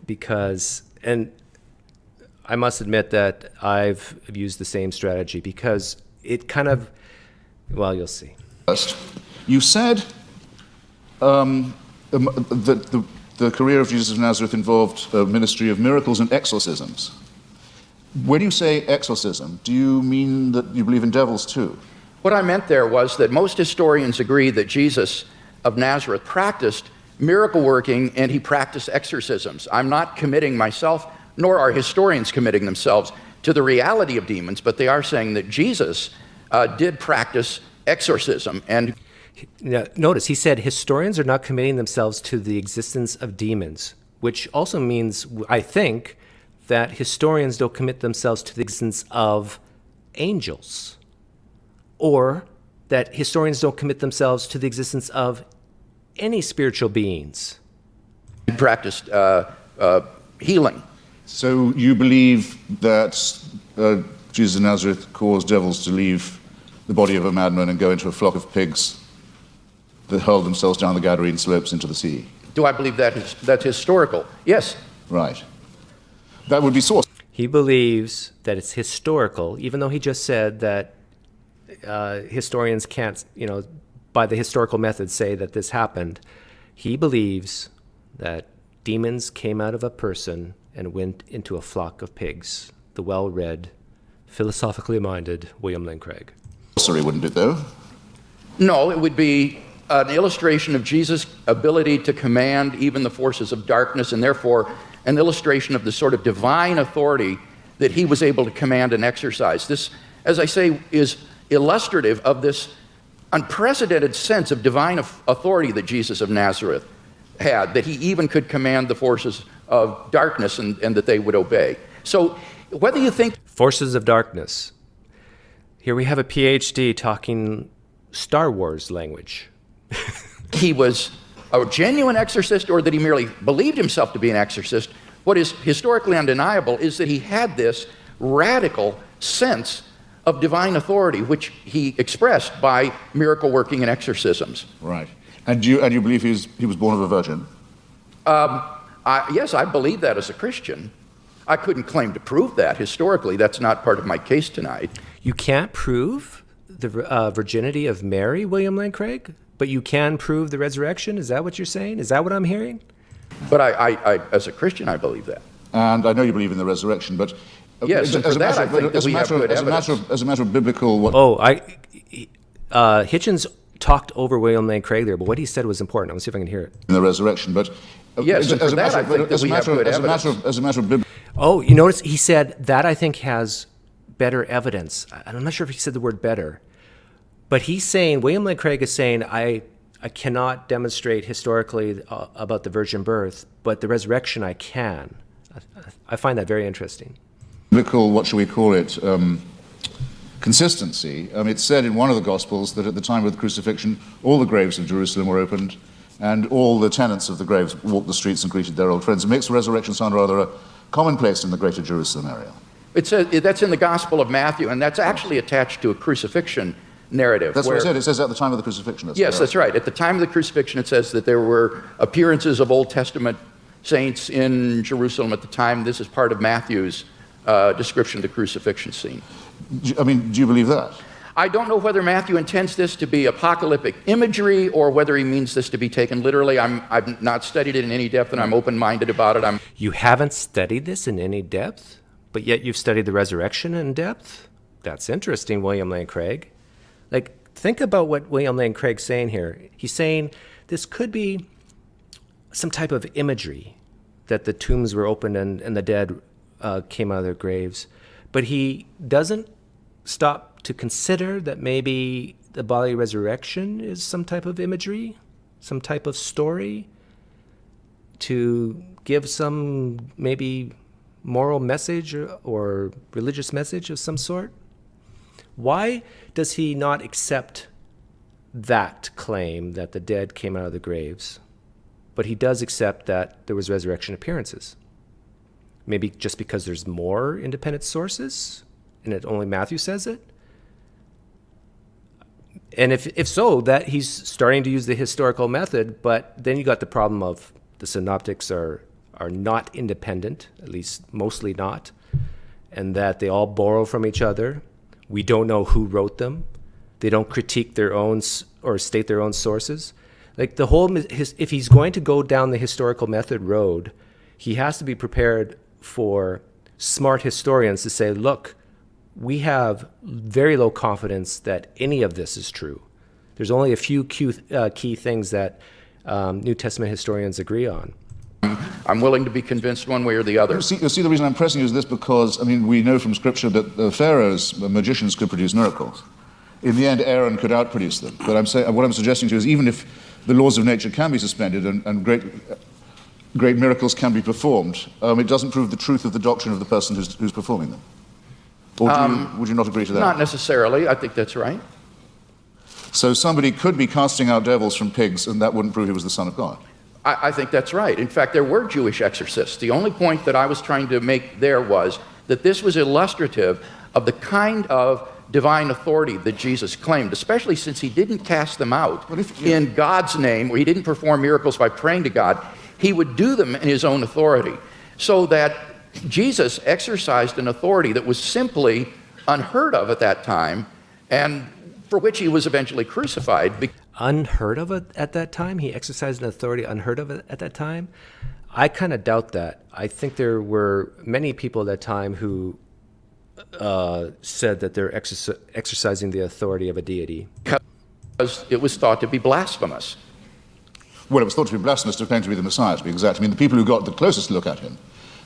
Because, and I must admit that I've used the same strategy because it kind of, well, you'll see. First, you said that the career of Jesus of Nazareth involved a ministry of miracles and exorcisms. When you say exorcism, do you mean that you believe in devils too? What I meant there was that most historians agree that Jesus of Nazareth practiced miracle working and he practiced exorcisms. I'm not committing myself, nor are historians committing themselves to the reality of demons, but they are saying that Jesus did practice exorcism. And now, notice he said historians are not committing themselves to the existence of demons, which also means, I think, that historians don't commit themselves to the existence of angels, or that historians don't commit themselves to the existence of any spiritual beings. he practiced healing. So you believe that Jesus of Nazareth caused devils to leave the body of a madman and go into a flock of pigs that hurled themselves down the Gadarene slopes into the sea? Do I believe that's historical? Yes. Right. That would be source. He believes that it's historical, even though he just said that historians can't, by the historical method say that this happened. He believes that demons came out of a person and went into a flock of pigs. The well-read, philosophically minded William Lane Craig. Sorry, wouldn't it, though? No, it would be an illustration of Jesus' ability to command even the forces of darkness, and therefore an illustration of the sort of divine authority that he was able to command and exercise. This, as I say, is illustrative of this unprecedented sense of divine authority that Jesus of Nazareth had, that he even could command the forces of darkness and that they would obey. So whether you think... Forces of darkness. Here we have a PhD talking Star Wars language. he was a genuine exorcist or that he merely believed himself to be an exorcist, what is historically undeniable is that he had this radical sense of divine authority, which he expressed by miracle working and exorcisms. Right. And you believe he was born of a virgin? Yes, I believe that as a Christian. I couldn't claim to prove that historically. That's not part of my case tonight. You can't prove the virginity of Mary, William Lane Craig, but you can prove the resurrection? Is that what you're saying? Is that what I'm hearing? But I as a Christian, I believe that. And I know you believe in the resurrection, but... Yes, and for that I think that we have good evidence. As a matter of biblical... Hitchens talked over William Lane Craig there, but what he said was important. I'm going to see if I can hear it. In the resurrection, but... Yes, and for that I think that we have good evidence. As a matter of biblical... Oh, you notice he said that I think has better evidence. I'm not sure if he said the word better, but he's saying, William Lane Craig is saying, I cannot demonstrate historically about the virgin birth, but the resurrection I can. I find that very interesting. Biblical, what shall we call it, consistency. It's said in one of the Gospels that at the time of the crucifixion, all the graves of Jerusalem were opened, and all the tenants of the graves walked the streets and greeted their old friends. It makes the resurrection sound rather a commonplace in the greater Jerusalem area. That's in the Gospel of Matthew, and that's actually attached to a crucifixion narrative. That's what it said. It says at the time of the crucifixion. Yes, that's right. At the time of the crucifixion, it says that there were appearances of Old Testament saints in Jerusalem at the time. This is part of Matthew's description of the crucifixion scene. Do you believe that? I don't know whether Matthew intends this to be apocalyptic imagery or whether he means this to be taken literally. I've not studied it in any depth, and I'm open-minded about it. You haven't studied this in any depth, but yet you've studied the resurrection in depth? That's interesting, William Lane Craig. Think about what William Lane Craig's saying here. He's saying this could be some type of imagery, that the tombs were opened and the dead came out of their graves. But he doesn't stop to consider that maybe the bodily resurrection is some type of imagery, some type of story, to give some maybe moral message or religious message of some sort. Why does he not accept that claim that the dead came out of the graves, but he does accept that there was resurrection appearances? Maybe just because there's more independent sources and only Matthew says it? And if so, that he's starting to use the historical method, but then you got the problem of the synoptics are not independent, at least mostly not. and that they all borrow from each other. We don't know who wrote them. They don't critique their own or state their own sources. Like the whole, if he's going to go down the historical method road, he has to be prepared for smart historians to say, look, we have very low confidence that any of this is true. There's only a few key things that New Testament historians agree on. I'm willing to be convinced one way or the other. You see, the reason I'm pressing you is this because, I mean, we know from Scripture that the Pharaoh's magicians could produce miracles. In the end, Aaron could outproduce them. But what I'm suggesting to you is even if the laws of nature can be suspended and great miracles can be performed, it doesn't prove the truth of the doctrine of the person who's performing them. Or would you not agree to that? Not necessarily. I think that's right. So somebody could be casting out devils from pigs, and that wouldn't prove he was the Son of God. I think that's right. In fact, there were Jewish exorcists. The only point that I was trying to make there was that this was illustrative of the kind of divine authority that Jesus claimed, especially since he didn't cast them out in God's name, or he didn't perform miracles by praying to God. He would do them in his own authority. So that Jesus exercised an authority that was simply unheard of at that time, and for which he was eventually crucified. Unheard of at that time? He exercised an authority unheard of at that time? I kind of doubt that. I think there were many people at that time who said that they're exercising the authority of a deity. Because it was thought to be blasphemous. Well, it was thought to be blasphemous to claim to be the Messiah, to be exact. I mean, the people who got the closest look at him,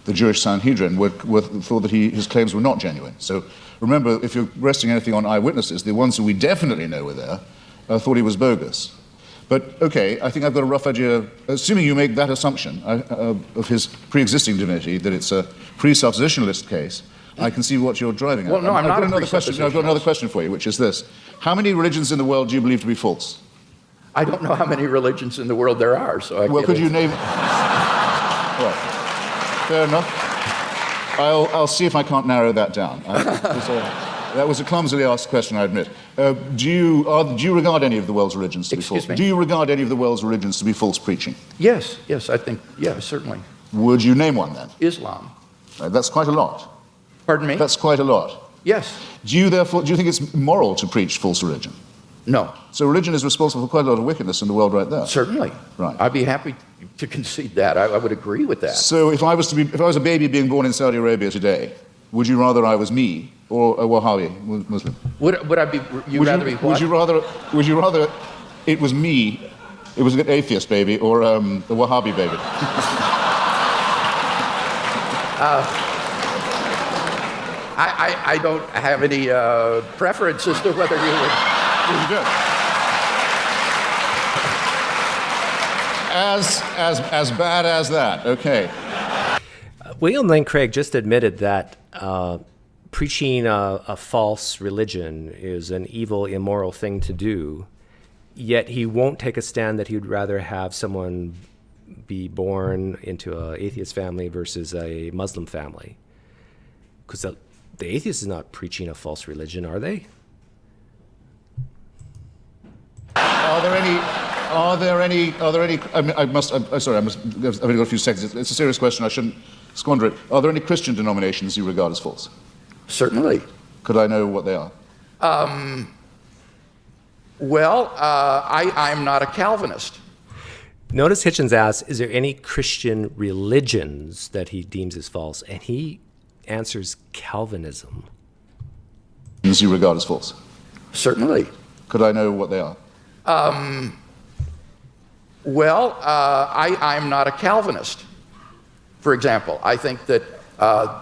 the Jewish Sanhedrin, thought that his claims were not genuine. So remember, if you're resting anything on eyewitnesses, the ones who we definitely know were there thought he was bogus. But, okay, I think I've got a rough idea, assuming you make that assumption of his pre-existing divinity, that it's a presuppositionalist case, I can see what you're driving at. Well, no, I'm not a I've got another question for you, which is this. How many religions in the world do you believe to be false? I don't know how many religions in the world there are, so I Well, could you name... Well, fair enough. I'll see if I can't narrow that down. That was a clumsily asked question, I admit. Do you regard any of the world's religions to be false? Me? Do you regard any of the world's religions to be false preaching? Yes, I think, certainly. Would you name one then? Islam. That's quite a lot. Pardon me? That's quite a lot. Yes. Do you think it's moral to preach false religion? No. So religion is responsible for quite a lot of wickedness in the world right there. Certainly. Right. I'd be happy to concede that. I would agree with that. So if I was a baby being born in Saudi Arabia today, would you rather I was me or a Wahhabi Muslim? Would I be? Rather be what? Would you rather it was me, it was an atheist baby, or a Wahhabi baby? I don't have any preference as to whether you would. Pretty good. As bad as that. Okay. William Lane Craig just admitted that preaching a false religion is an evil, immoral thing to do, yet he won't take a stand that he would rather have someone be born into an atheist family versus a Muslim family. Because the atheist is not preaching a false religion, are they? Are there any? I've only got a few seconds. It's a serious question. I shouldn't squander it. Are there any Christian denominations you regard as false? Certainly. Could I know what they are? I'm not a Calvinist. Notice Hitchens asks, is there any Christian religions that he deems as false? And he answers Calvinism. You regard as false? Certainly. Could I know what they are? I'm not a Calvinist. For example, I think that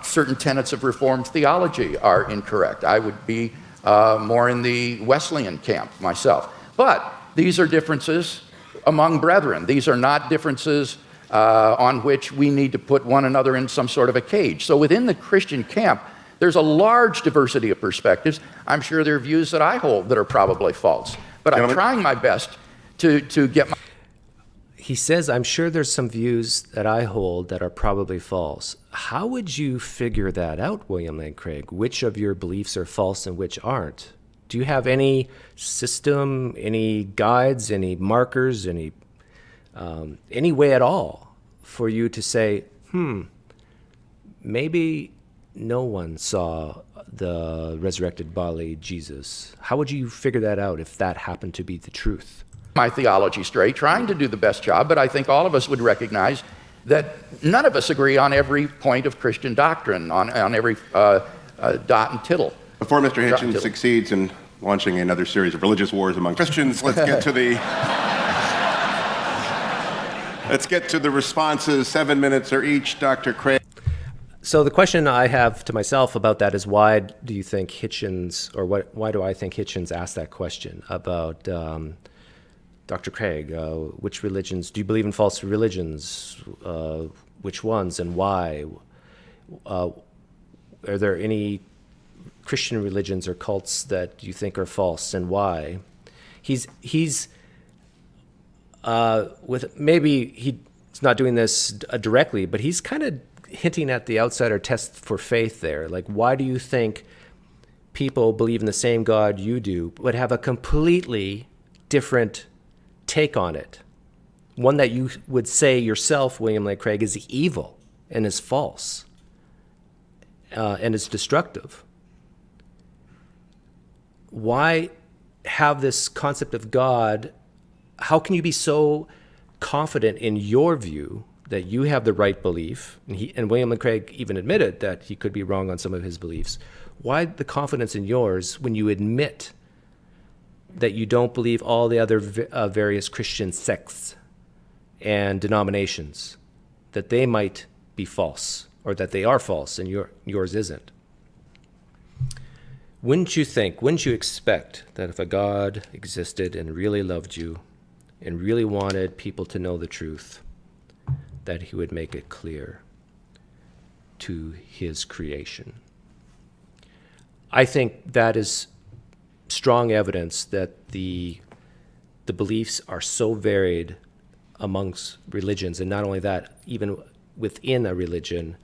certain tenets of Reformed theology are incorrect. I would be more in the Wesleyan camp myself. But these are differences among brethren. These are not differences on which we need to put one another in some sort of a cage. So within the Christian camp, there's a large diversity of perspectives. I'm sure there are views that I hold that are probably false. But I'm trying my best to get my... He says, I'm sure there's some views that I hold that are probably false. How would you figure that out, William Lane Craig? Which of your beliefs are false and which aren't? Do you have any system, any guides, any markers, any way at all for you to say, maybe no one saw the resurrected bodily Jesus? How would you figure that out if that happened to be the truth? My theology straight, trying to do the best job, but I think all of us would recognize that none of us agree on every point of Christian doctrine, on every dot and tittle. Before Mr. Hitchens succeeds in launching another series of religious wars among Christians, let's get to the responses. 7 minutes are each. Dr. Craig. So the question I have to myself about that is, why do you think Hitchens, or why do I think Hitchens asked that question about Dr. Craig? Which religions, do you believe in false religions? Which ones and why? Are there any Christian religions or cults that you think are false, and why? He's with, maybe he's not doing this directly, but he's kind of hinting at the outsider test for faith there. Like, why do you think people believe in the same God you do, but have a completely different take on it? One that you would say yourself, William Lane Craig, is evil and is false and is destructive. Why have this concept of God? How can you be so confident in your view that you have the right belief? And William Lane Craig even admitted that he could be wrong on some of his beliefs. Why the confidence in yours when you admit that you don't believe all the other various Christian sects and denominations, that they might be false, or that they are false and yours isn't? Wouldn't you expect that if a God existed and really loved you and really wanted people to know the truth, that he would make it clear to his creation? I think that is strong evidence that the beliefs are so varied amongst religions, and not only that, even within a religion,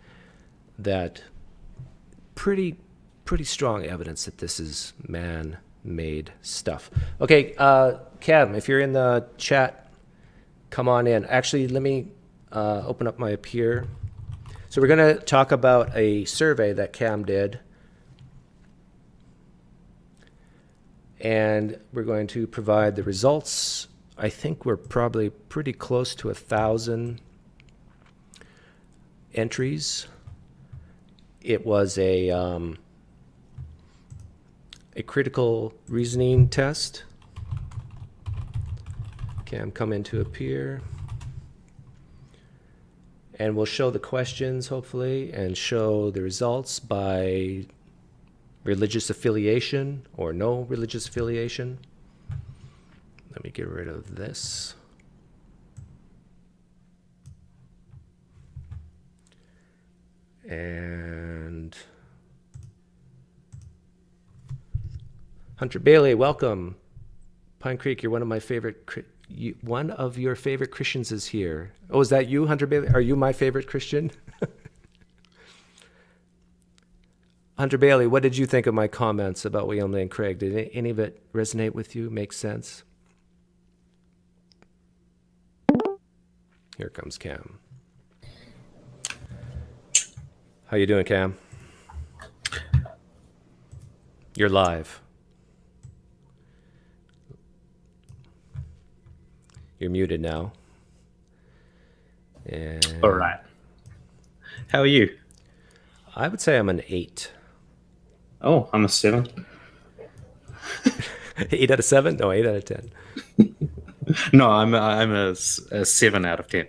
that pretty strong evidence that this is man-made stuff. Okay, Cam, if you're in the chat, come on in. Actually, let me open up my Appear. So we're going to talk about a survey that Cam did, and we're going to provide the results. I think we're probably pretty close to 1,000 entries. It was a critical reasoning test. Cam, come into Appear. And we'll show the questions, hopefully, and show the results by religious affiliation or no religious affiliation. Let me get rid of this. And Hunter Bailey, welcome. PineCreek, you're one of my favorite. One of your favorite Christians is here. Oh, is that you, Hunter Bailey? Are you my favorite Christian? Hunter Bailey, what did you think of my comments about William Lane Craig? Did any of it resonate with you? Make sense? Here comes Cam. How you doing, Cam? You're live. You're muted now. And all right. How are you? I would say I'm an 8. Oh, I'm a 7. 8 out of 7? No, 8 out of 10. No, I'm a 7 out of 10.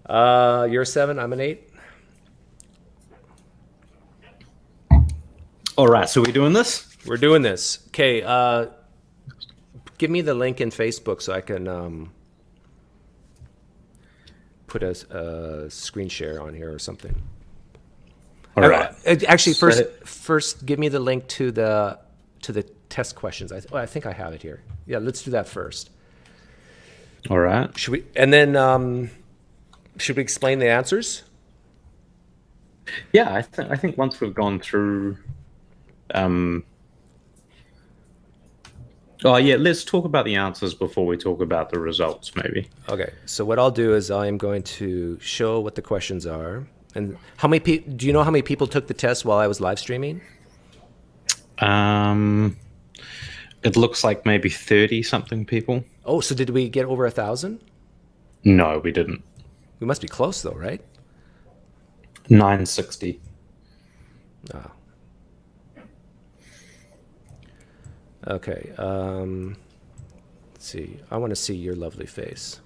You're a 7, I'm an 8. All right, so we're doing this? We're doing this. Okay, give me the link in Facebook so I can put a screen share on here or something. All right. Actually, first, give me the link to the test questions. I think I have it here. Yeah, let's do that first. All right. Should we? And then should we explain the answers? Yeah, I think once we've gone through. Oh yeah, let's talk about the answers before we talk about the results, maybe. Okay. So what I'll do is I am going to show what the questions are. And how many do you know how many people took the test while I was live streaming? It looks like maybe 30-something people. Oh, so did we get over 1,000? No, we didn't. We must be close though, right? 960. Oh. Okay. Let's see. I want to see your lovely face.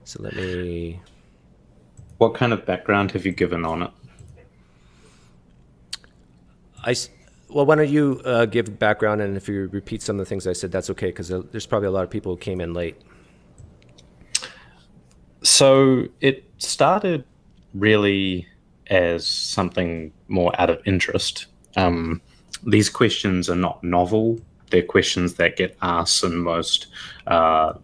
So let me... What kind of background have you given on it? Well, why don't you give background, and if you repeat some of the things I said, that's okay, because there's probably a lot of people who came in late. So it started really as something more out of interest. These questions are not novel. They're questions that get asked in most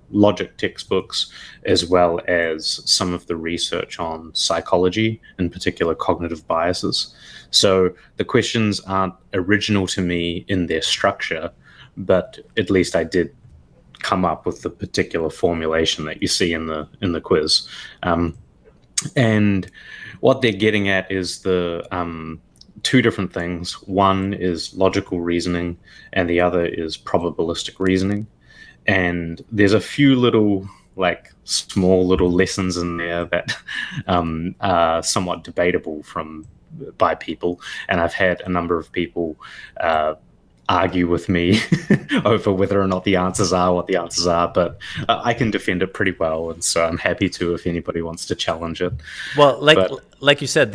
logic textbooks, as well as some of the research on psychology, in particular cognitive biases. So the questions aren't original to me in their structure, but at least I did come up with the particular formulation that you see in the quiz. And what they're getting at is the two different things. One is logical reasoning, and the other is probabilistic reasoning. And there's a few little, like, small little lessons in there that are somewhat debatable by people. And I've had a number of people argue with me over whether or not the answers are what the answers are, but I can defend it pretty well, and so I'm happy to if anybody wants to challenge it. Well, like you said,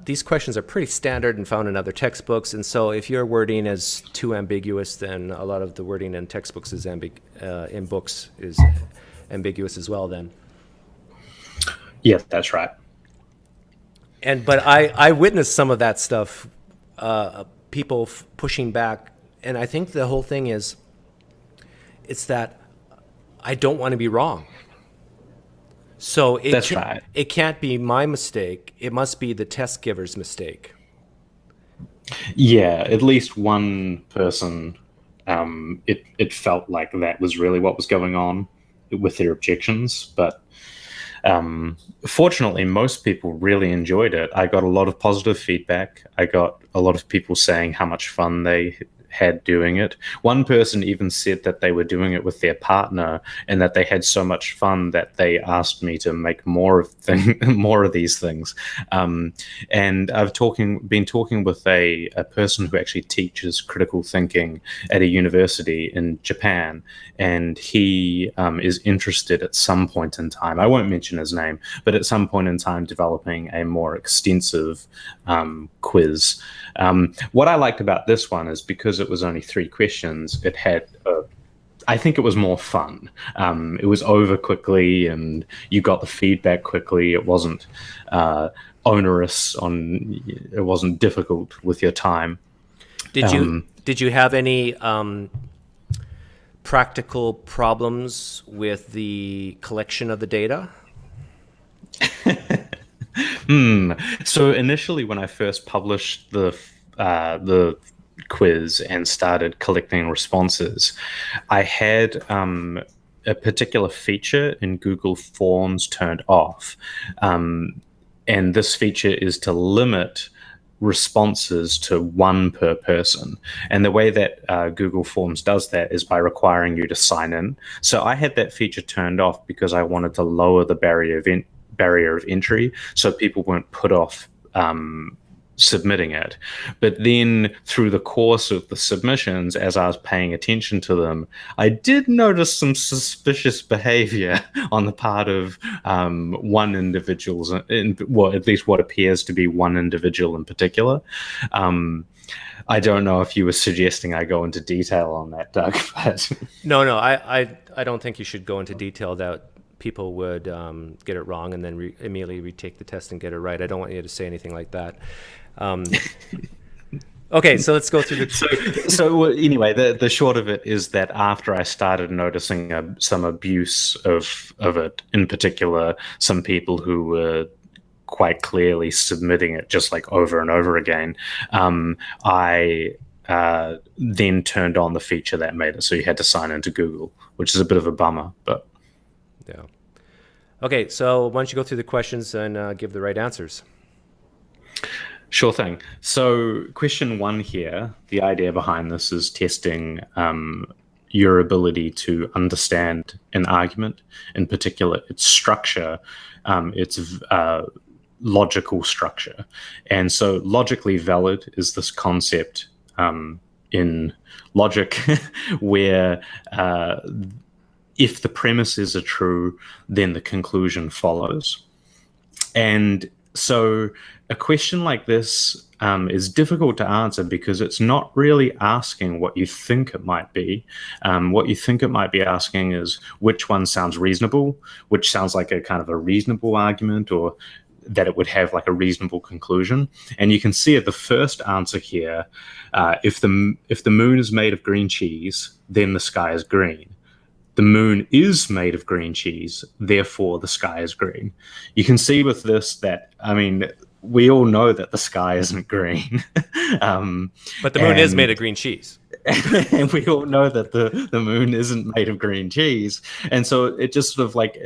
these questions are pretty standard and found in other textbooks, and so if your wording is too ambiguous, then a lot of the wording in textbooks is in books is ambiguous as well. Then, yeah, that's right. But I witnessed some of that stuff, people pushing back. And I think the whole thing is, it's that I don't want to be wrong. So it can't be my mistake. It must be the test giver's mistake. Yeah, at least one person, it felt like that was really what was going on with their objections. But fortunately, most people really enjoyed it. I got a lot of positive feedback. I got a lot of people saying how much fun they had doing it. One person even said that they were doing it with their partner and that they had so much fun that they asked me to make more of these things. And I've been talking with a person who actually teaches critical thinking at a university in Japan, and he is interested at some point in time, I won't mention his name, but at some point in time developing a more extensive quiz. What I liked about this one is because it was only 3 questions, it had I think it was more fun. It was over quickly and you got the feedback quickly. It wasn't onerous, it wasn't difficult with your time. Did you have any practical problems with the collection of the data? So initially, when I first published the quiz and started collecting responses, I had a particular feature in Google Forms turned off. And this feature is to limit responses to 1 per person. And the way that Google Forms does that is by requiring you to sign in. So I had that feature turned off because I wanted to lower the barrier of entry so people weren't put off submitting it. But then through the course of the submissions, as I was paying attention to them, I did notice some suspicious behavior on the part of one individual, well, at least what appears to be one individual in particular. I don't know if you were suggesting I go into detail on that, Doug. But No, I don't think you should go into detail that people would get it wrong and then immediately retake the test and get it right. I don't want you to say anything like that. Okay, so let's go through the... So anyway, the short of it is that after I started noticing some abuse of it, in particular, some people who were quite clearly submitting it just like over and over again, I then turned on the feature that made it so you had to sign into Google, which is a bit of a bummer, but... Yeah. Okay, so why don't you go through the questions and give the right answers? Sure thing. So, question 1 here, the idea behind this is testing your ability to understand an argument, in particular its structure, its logical structure. And so, logically valid is this concept in logic where if the premises are true, then the conclusion follows. And so a question like this is difficult to answer because it's not really asking what you think it might be. What you think it might be asking is which one sounds reasonable, which sounds like a kind of a reasonable argument, or that it would have like a reasonable conclusion. And you can see at the first answer here, if the moon is made of green cheese, then the sky is green. The moon is made of green cheese, therefore the sky is green. You can see with this that, I mean, we all know that the sky isn't green. But the moon is made of green cheese. And we all know that the moon isn't made of green cheese. And so it just sort of like,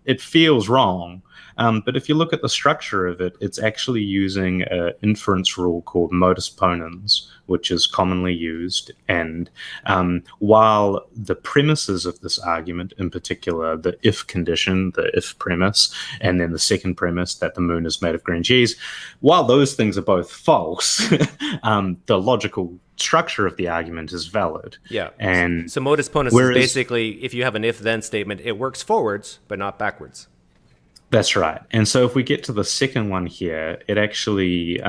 it feels wrong. But if you look at the structure of it, it's actually using an inference rule called modus ponens, which is commonly used. And while the premises of this argument, in particular, the if condition, the if premise, and then the second premise that the moon is made of green cheese, while those things are both false, the logical structure of the argument is valid. Yeah. And so modus ponens is basically, if you have an if-then statement, it works forwards, but not backwards. That's right. And so if we get to the second one here, it actually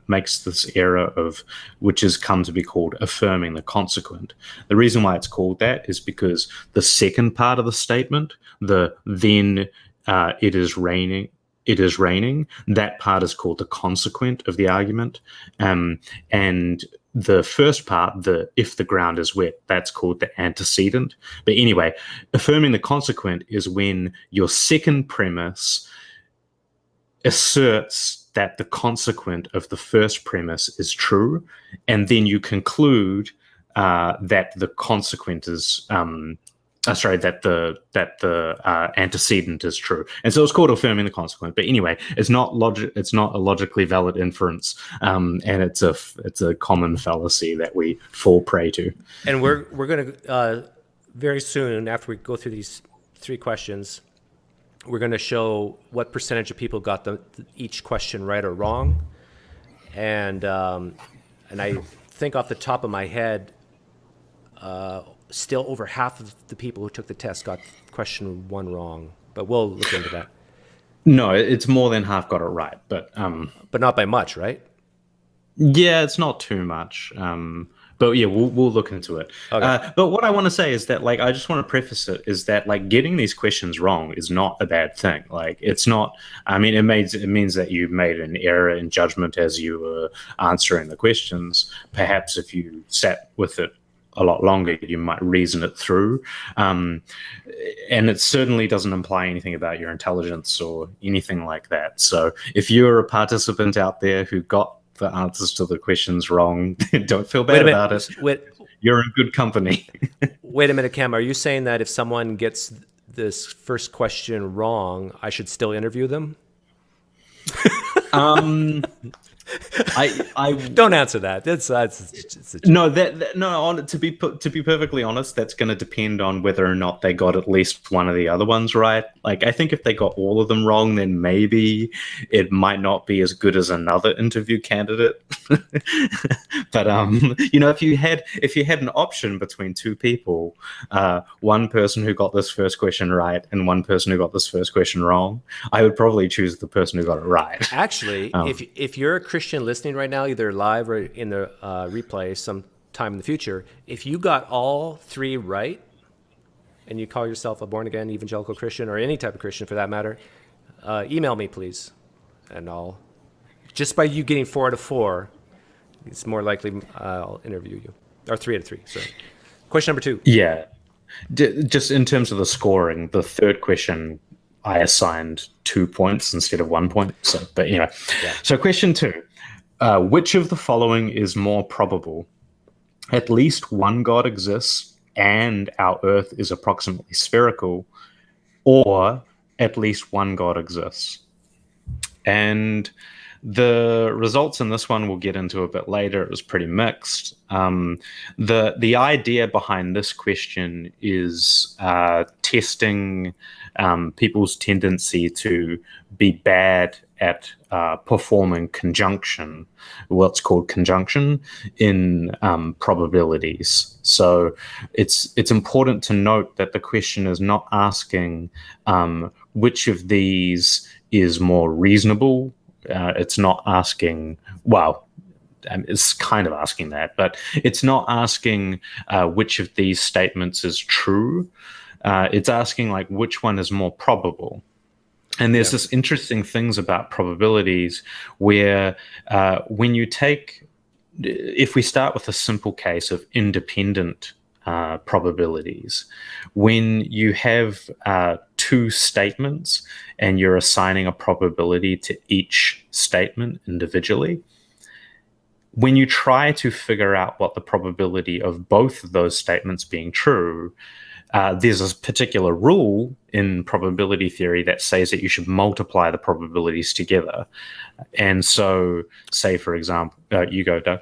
makes this error of, which has come to be called affirming the consequent. The reason why it's called that is because the second part of the statement, the then it is raining, that part is called the consequent of the argument. And the first part, the if the ground is wet, that's called the antecedent. But anyway, affirming the consequent is when your second premise asserts that the consequent of the first premise is true, and then you conclude that the consequent is that the antecedent is true, and so it's called affirming the consequent. But anyway, it's not a logically valid inference, and it's a common fallacy that we fall prey to. And we're going to very soon, after we go through these 3 questions, we're going to show what percentage of people got each question right or wrong, and I think off the top of my head, still over half of the people who took the test got question 1 wrong, but we'll look into that. No, it's more than half got it right, but not by much, right? Yeah, it's not too much. But yeah, we'll look into it. Okay. But what I want to say is that, like, I just want to preface it is that, like, getting these questions wrong is not a bad thing. Like, it's not. I mean, it means that you made an error in judgment as you were answering the questions. Perhaps if you sat with it a lot longer, you might reason it through. And it certainly doesn't imply anything about your intelligence or anything like that. So if you're a participant out there who got the answers to the questions wrong, don't feel bad about it. You're in good company. Wait a minute, Cam. Are you saying that if someone gets this first question wrong, I should still interview them? I don't answer that. To be perfectly honest, that's going to depend on whether or not they got at least one of the other ones right. Like, I think if they got all of them wrong, then maybe it might not be as good as another interview candidate. But if you had an option between 2 people, one person who got this first question right and one person who got this first question wrong, I would probably choose the person who got it right. Actually, if you're a Christian listening right now, either live or in the replay sometime in the future, if you got all 3 right, and you call yourself a born-again evangelical Christian, or any type of Christian for that matter, email me, please. And just by you getting 4 out of 4, it's more likely I'll interview you. Or 3 out of 3, sorry. Question number 2. Yeah. Just in terms of the scoring, the third question, I assigned 2 points instead of 1 point. But anyway, yeah. So question 2. Which of the following is more probable? At least one God exists and our Earth is approximately spherical, or at least one God exists. And the results in this one we'll get into a bit later. It was pretty mixed. The idea behind this question is testing people's tendency to be bad at performing conjunction, what's called conjunction, in probabilities. So it's important to note that the question is not asking which of these is more reasonable. It's not asking, well, it's kind of asking that, but it's not asking which of these statements is true. It's asking like which one is more probable. And there's this interesting things about probabilities where when you take, if we start with a simple case of independent probabilities, when you have two statements and you're assigning a probability to each statement individually, when you try to figure out what the probability of both of those statements being true, there's a particular rule in probability theory that says that you should multiply the probabilities together. And so, say, for example, you go, Doug.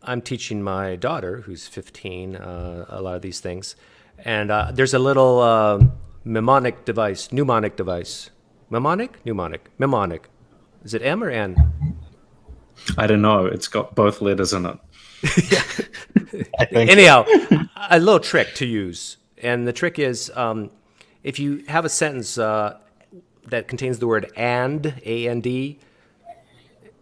I'm teaching my daughter, who's 15, a lot of these things. And there's a little mnemonic device. Mnemonic? Mnemonic. Is it M or N? I don't know. It's got both letters in it. I think. Anyhow, a little trick to use. And the trick is if you have a sentence that contains the word and, A-N-D,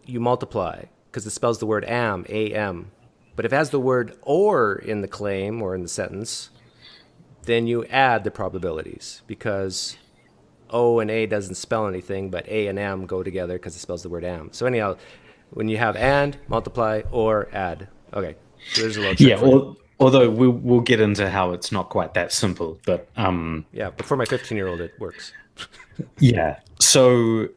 you multiply, because it spells the word am, A-M. But if it has the word or in the claim or in the sentence, then you add the probabilities, because O and A doesn't spell anything, but A and M go together because it spells the word am. So anyhow, when you have and, multiply, or add. Okay, so there's a little trick. Although we'll get into how it's not quite that simple, but but for my 15-year-old, it works. Yeah. So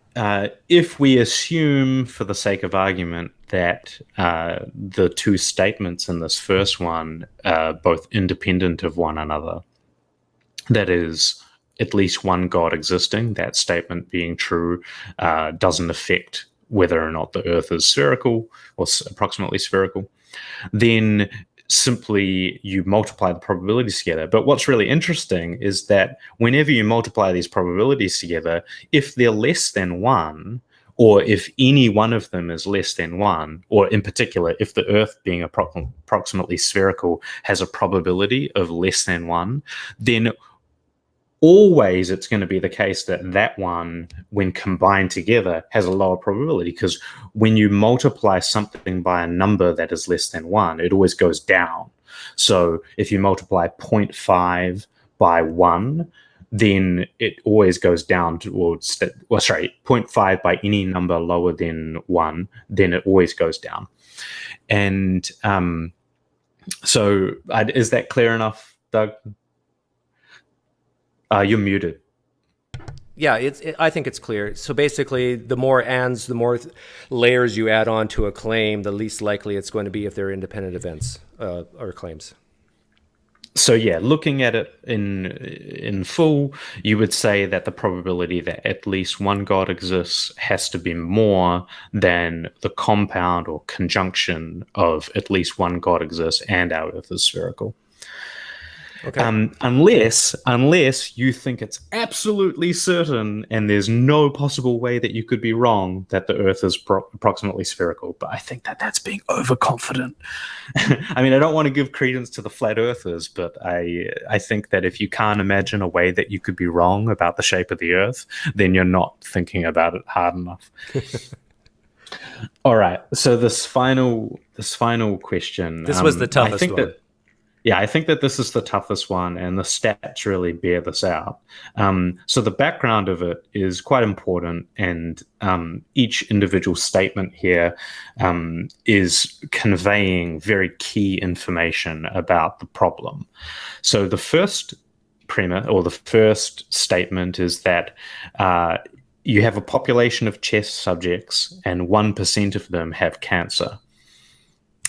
if we assume, for the sake of argument, that the two statements in this first one are both independent of one another, that is, at least one God existing, that statement being true doesn't affect whether or not the Earth is spherical or approximately spherical, then simply you multiply the probabilities together. But what's really interesting is that whenever you multiply these probabilities together, if they're less than one, or if any one of them is less than one, or in particular, if the Earth being approximately spherical has a probability of less than one, then always it's going to be the case that that one, when combined together, has a lower probability, because when you multiply something by a number that is less than one, it always goes down. So if you multiply 0.5 by 1, then it always goes down towards, 0.5 by any number lower than 1, then it always goes down. And so is that clear enough, Doug? You're muted. Yeah, I think it's clear. So basically, the more ands, the more layers you add on to a claim, the least likely it's going to be if they're independent events or claims. So yeah, looking at it in full, you would say that the probability that at least one God exists has to be more than the compound or conjunction of at least one God exists and our Earth is spherical. Okay. Unless you think it's absolutely certain and there's no possible way that you could be wrong that the Earth is approximately spherical. But I think that that's being overconfident. I mean, I don't want to give credence to the flat earthers, but I think that if you can't imagine a way that you could be wrong about the shape of the Earth, then you're not thinking about it hard enough. All right. So this final question. This was the toughest one. I think that this is the toughest one, and the stats really bear this out. So the background of it is quite important, and each individual statement here is conveying very key information about the problem. So the first premise, or the first statement, is that you have a population of chess subjects, and 1% of them have cancer.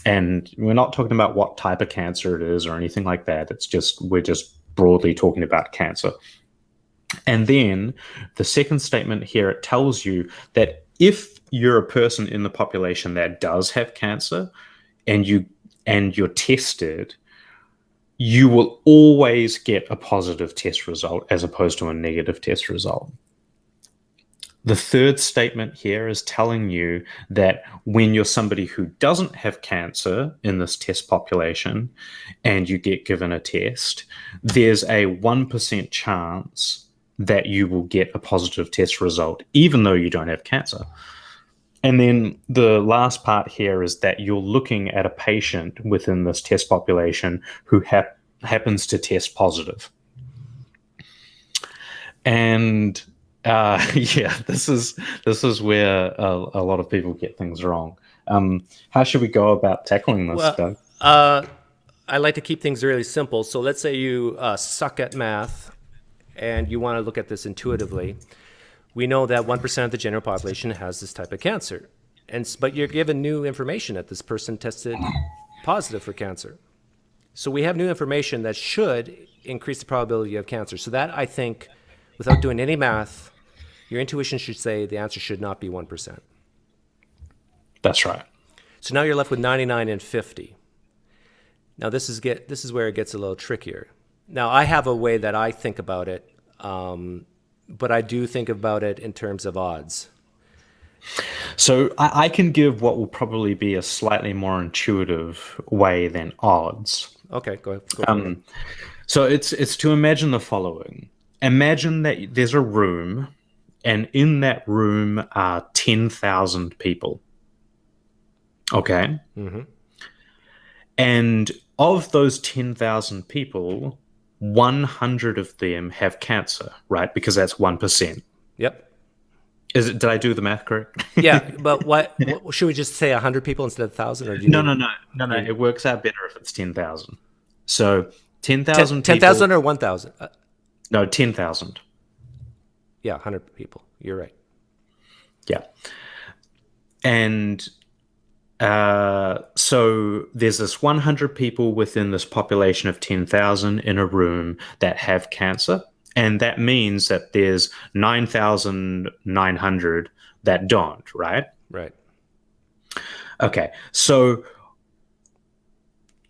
And we're not talking about what type of cancer it is or anything like that. It's just, we're just broadly talking about cancer. And then the second statement here, it tells you that if you're a person in the population that does have cancer and you're tested, you will always get a positive test result as opposed to a negative test result. The third statement here is telling you that when you're somebody who doesn't have cancer in this test population and you get given a test, there's a 1% chance that you will get a positive test result, even though you don't have cancer. And then the last part here is that you're looking at a patient within this test population who happens to test positive. And this is where a lot of people get things wrong. How should we go about tackling this, Doug? I like to keep things really simple. So let's say you suck at math and you want to look at this intuitively. We know that 1% of the general population has this type of cancer. But you're given new information that this person tested positive for cancer. So we have new information that should increase the probability of cancer. So that, I think, without doing any math, your intuition should say the answer should not be 1%. That's right. So now you're left with 99 and 50. Now this is where it gets a little trickier. Now I have a way that I think about it, but I do think about it in terms of odds. So I can give what will probably be a slightly more intuitive way than odds. Okay, go ahead. So it's to imagine the following. Imagine that there's a room, and in that room are 10,000 people. Okay? Mm-hmm. And of those 10,000 people, 100 of them have cancer, right? Because that's 1%. Yep. Did I do the math correct? Yeah, but what should we just say 100 people instead of 1,000? Or No. It works out better if it's 10,000. So 10,000 people. 10,000 or 1,000? No, 10,000. Yeah, 100 people. You're right. Yeah. And so there's this 100 people within this population of 10,000 in a room that have cancer. And that means that there's 9,900 that don't, right? Right. Okay. So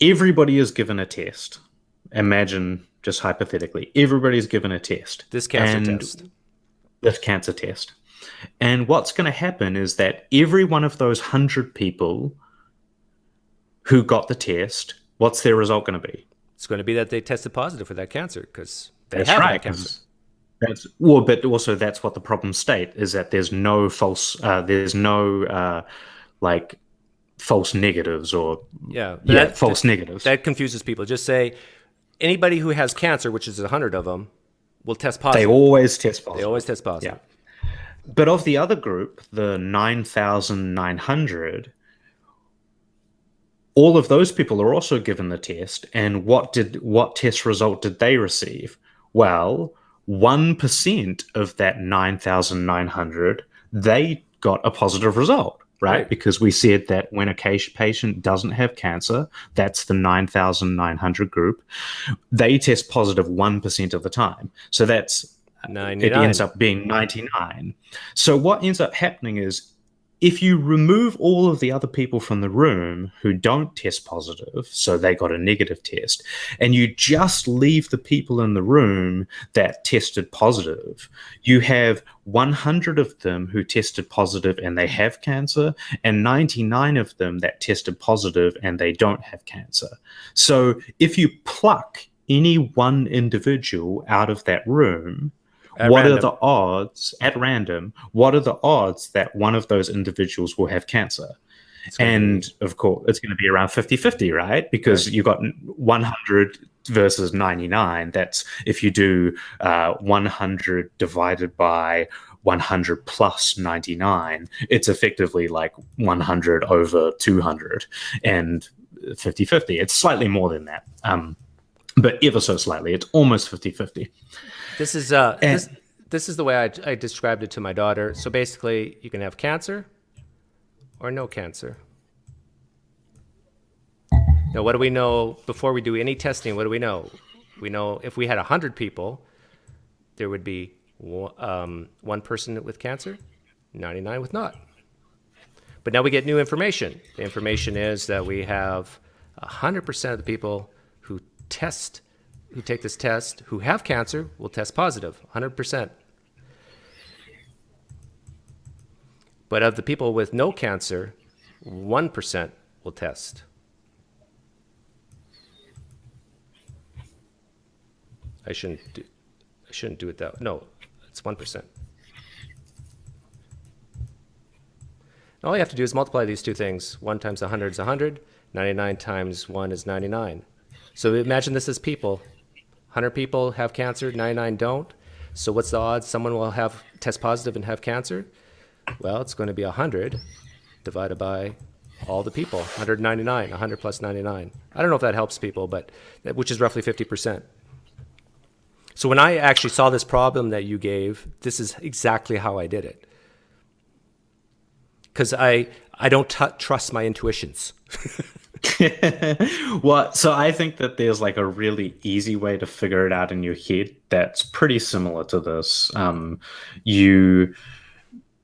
everybody is given a test. Imagine, just hypothetically, everybody's given a test. This cancer test. This cancer test. And what's going to happen is that every one of those 100 people who got the test, what's their result going to be? It's going to be that they tested positive for that cancer because they That's have right, that cancer. But also that's what the problem state is, that there's no false false negatives or false negatives. That confuses people. Just say anybody who has cancer, which is 100 of them, will test positive. They always test positive. They always test positive. Yeah. But of the other group, the 9,900, all of those people are also given the test. And what test result did they receive? Well, 1% of that 9,900, they got a positive result, right? Because we said that when a patient doesn't have cancer, that's the 9,900 group, they test positive 1% of the time. So that's 99. It ends up being 99. So what ends up happening is if you remove all of the other people from the room who don't test positive, so they got a negative test, and you just leave the people in the room that tested positive, you have 100 of them who tested positive and they have cancer, and 99 of them that tested positive and they don't have cancer. So if you pluck any one individual out of that room, what are the odds at random? What are the odds that one of those individuals will have cancer? And of course, it's going to be around 50-50, right? Because you got 100 versus 99. That's if you do 100 divided by 100 plus 99, it's effectively like 100 over 200 and 50-50. It's slightly more than that, but ever so slightly. It's almost 50-50. This is this is the way I described it to my daughter. So basically, you can have cancer or no cancer. Now, what do we know before we do any testing? What do we know? We know if we had 100 people, there would be one person with cancer, 99 with not. But now we get new information. The information is that we have 100% of the people who take this test, who have cancer, will test positive, 100%. But of the people with no cancer, 1% will test. I shouldn't do it that. No, it's 1%. All you have to do is multiply these two things. 1 times 100 is 100. 99 times 1 is 99. So imagine this as people. 100 people have cancer, 99 don't. So what's the odds someone will have test positive and have cancer? Well, it's going to be 100 divided by all the people. 199, 100 plus 99. I don't know if that helps people, but which is roughly 50%. So when I actually saw this problem that you gave, this is exactly how I did it. Because I don't trust my intuitions. Well, so I think that there's like a really easy way to figure it out in your head that's pretty similar to this.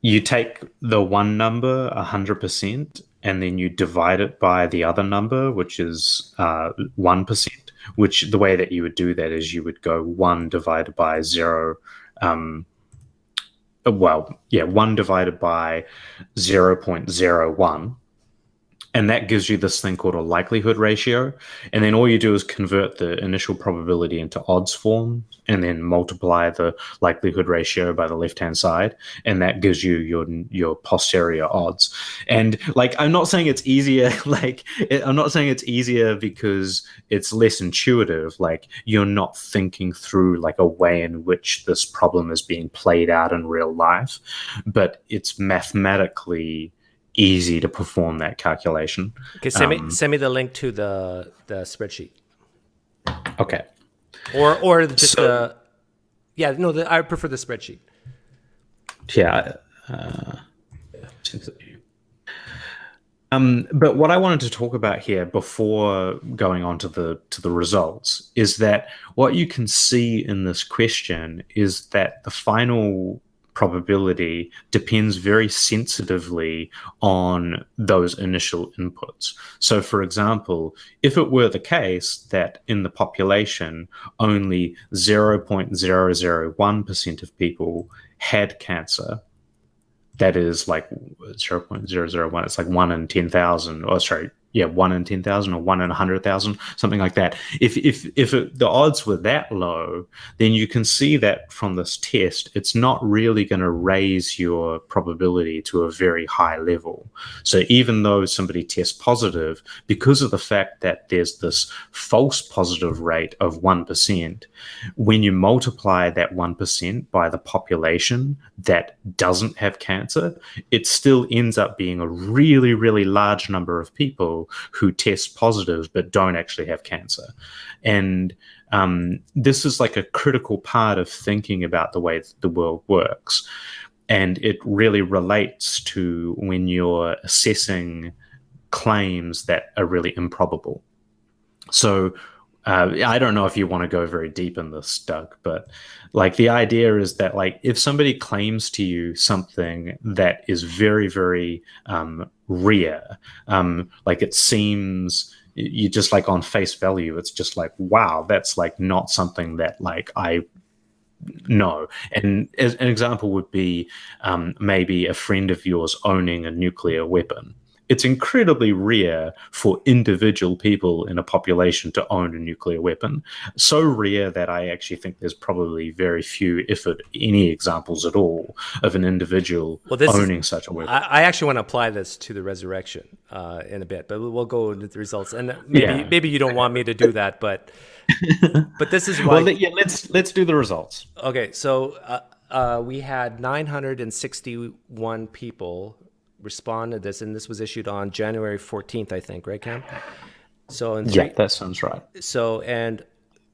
You take the one number, 100%, and then you divide it by the other number, which is 1%, which the way that you would do that is you would go 1 divided by 0, 1 divided by 0.01. And that gives you this thing called a likelihood ratio. And then all you do is convert the initial probability into odds form and then multiply the likelihood ratio by the left-hand side. And that gives you your posterior odds. And like, I'm not saying it's easier, I'm not saying it's easier because it's less intuitive. Like, you're not thinking through like a way in which this problem is being played out in real life, but it's mathematically easy to perform that calculation. Okay, send me the link to the spreadsheet. Okay. Or just I prefer the spreadsheet. Yeah. But what I wanted to talk about here before going on to the results is that what you can see in this question is that the final probability depends very sensitively on those initial inputs. So, for example, if it were the case that in the population only 0.001% of people had cancer, that is like 0.001, it's like 1 in 10,000, or sorry, 1 in 10,000 or 1 in 100,000, something like that. If the odds were that low, then you can see that from this test, it's not really going to raise your probability to a very high level. So even though somebody tests positive, because of the fact that there's this false positive rate of 1%, when you multiply that 1% by the population that doesn't have cancer, it still ends up being a really, really large number of people who test positive but don't actually have cancer. And this is like a critical part of thinking about the way the world works. And it really relates to when you're assessing claims that are really improbable. So I don't know if you want to go very deep in this, Doug, but like the idea is that like if somebody claims to you something that is very, very rare, like it seems, you just like on face value, it's just like, wow, that's like not something that like I know. And as an example would be maybe a friend of yours owning a nuclear weapon. It's incredibly rare for individual people in a population to own a nuclear weapon. So rare that I actually think there's probably very few, if any, examples at all of an individual owning such a weapon. I actually want to apply this to the resurrection in a bit, but we'll go into the results. And maybe you don't want me to do that, but this is why. Well, let's do the results. Okay, so we had 961 people respond to this, and this was issued on January 14th, I think, right, Cam? So that sounds right. So, and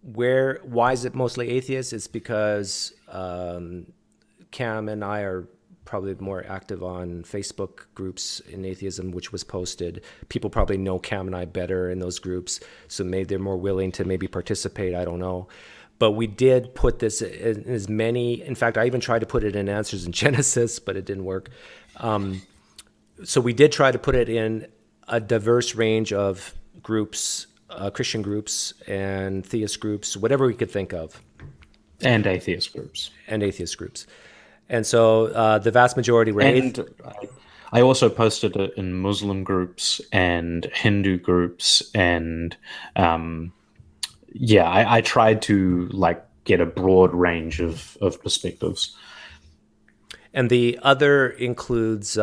why is it mostly atheists? It's because Cam and I are probably more active on Facebook groups in atheism, which was posted. People probably know Cam and I better in those groups, so maybe they're more willing to maybe participate. I don't know. But we did put this in as many. In fact, I even tried to put it in answers in Genesis, but it didn't work. So we did try to put it in a diverse range of groups, Christian groups and theist groups, whatever we could think of. And atheist groups. And so the vast majority were And I also posted it in Muslim groups and Hindu groups, and I tried to get a broad range of perspectives. And the other includes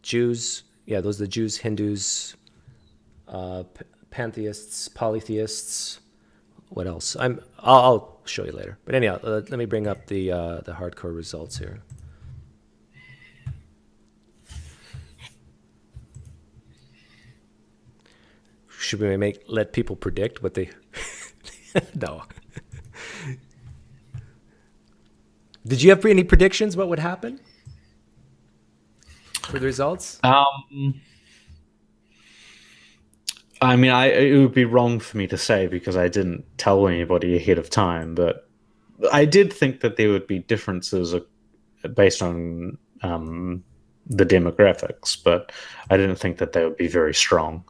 Jews. Yeah, those are the Jews, Hindus, pantheists, polytheists. What else? I'll show you later. But anyhow, let me bring up the hardcore results here. Should we let people predict what they? No. Did you have any predictions? What would happen for the results? I mean, it would be wrong for me to say because I didn't tell anybody ahead of time, but I did think that there would be differences based on the demographics, but I didn't think that they would be very strong.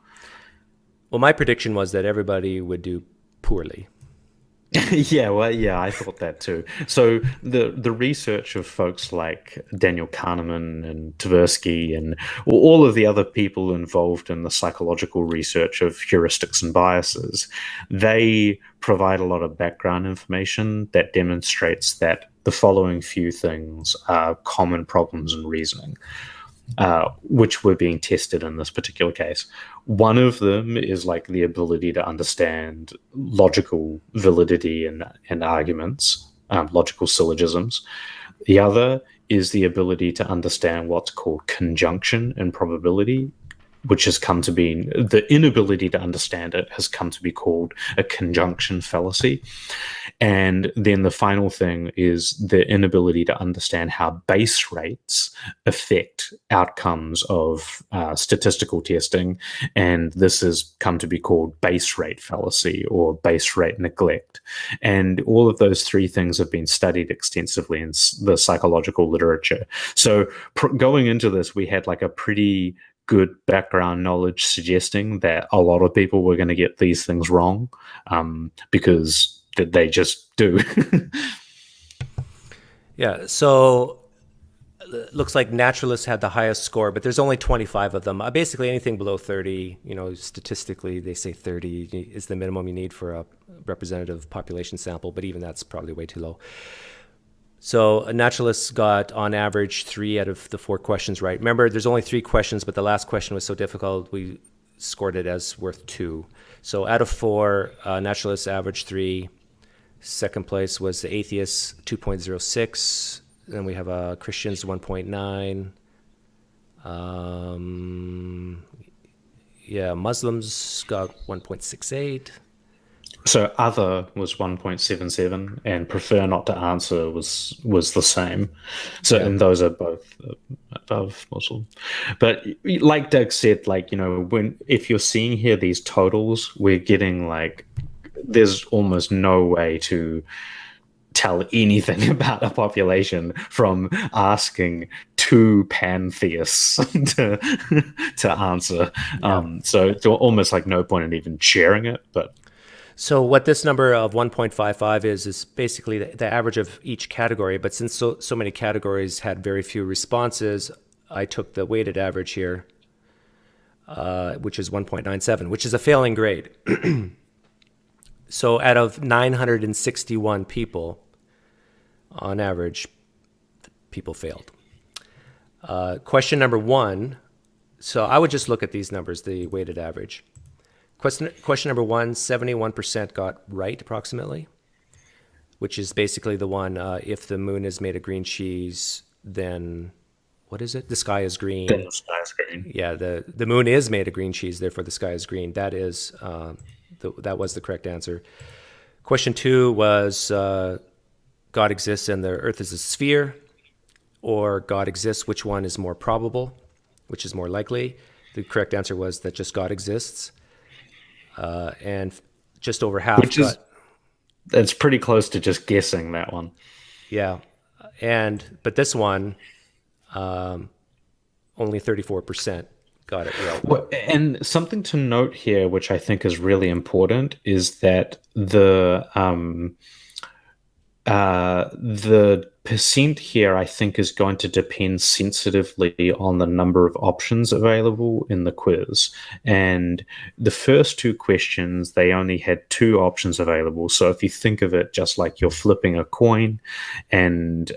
Well, my prediction was that everybody would do poorly. I thought that too. So the research of folks like Daniel Kahneman and Tversky and all of the other people involved in the psychological research of heuristics and biases, they provide a lot of background information that demonstrates that the following few things are common problems in reasoning, which were being tested in this particular case. One of them is the ability to understand logical validity and arguments, logical syllogisms. The other is the ability to understand what's called conjunction and probability, which has come to be, the inability to understand it has come to be called a conjunction fallacy. And then the final thing is the inability to understand how base rates affect outcomes of statistical testing. And this has come to be called base rate fallacy or base rate neglect. And all of those three things have been studied extensively in the psychological literature. So going into this, we had a pretty good background knowledge suggesting that a lot of people were going to get these things wrong because they just do. Yeah, so it looks like naturalists had the highest score, but there's only 25 of them. Basically anything below 30, statistically they say 30 is the minimum you need for a representative population sample, but even that's probably way too low. So naturalists got, on average, 3 out of the 4 questions right. Remember, there's only 3 questions, but the last question was so difficult, we scored it as worth 2. So out of 4, naturalists averaged 3. Second place was the atheists, 2.06. Then we have Christians, 1.9. Muslims got 1.68. So other was 1.77 and prefer not to answer was the same. So, and those are both above Muslim. But like Doug said, if you're seeing here these totals, we're getting there's almost no way to tell anything about a population from asking 2 pantheists to answer. So it's almost no point in even sharing it, but. So what this number of 1.55 is basically the average of each category. But since so many categories had very few responses, I took the weighted average here, which is 1.97, which is a failing grade. So out of 961 people, on average, people failed. Question number 1. So I would just look at these numbers, the weighted average. Question number 1, 71% got right approximately, which is basically the one, if the moon is made of green cheese, then what is it? The sky is green. Then the sky is green. Yeah, the moon is made of green cheese, therefore the sky is green. That is that was the correct answer. Question 2 was God exists and the earth is a sphere, or God exists, which one is more probable, which is more likely? The correct answer was that just God exists. And just over half it's pretty close to just guessing that one. Yeah. But this one, only 34% got it right. Well, and something to note here, which I think is really important, is that the percent here, I think, is going to depend sensitively on the number of options available in the quiz. And the first two questions, they only had two options available. So if you think of it just like you're flipping a coin and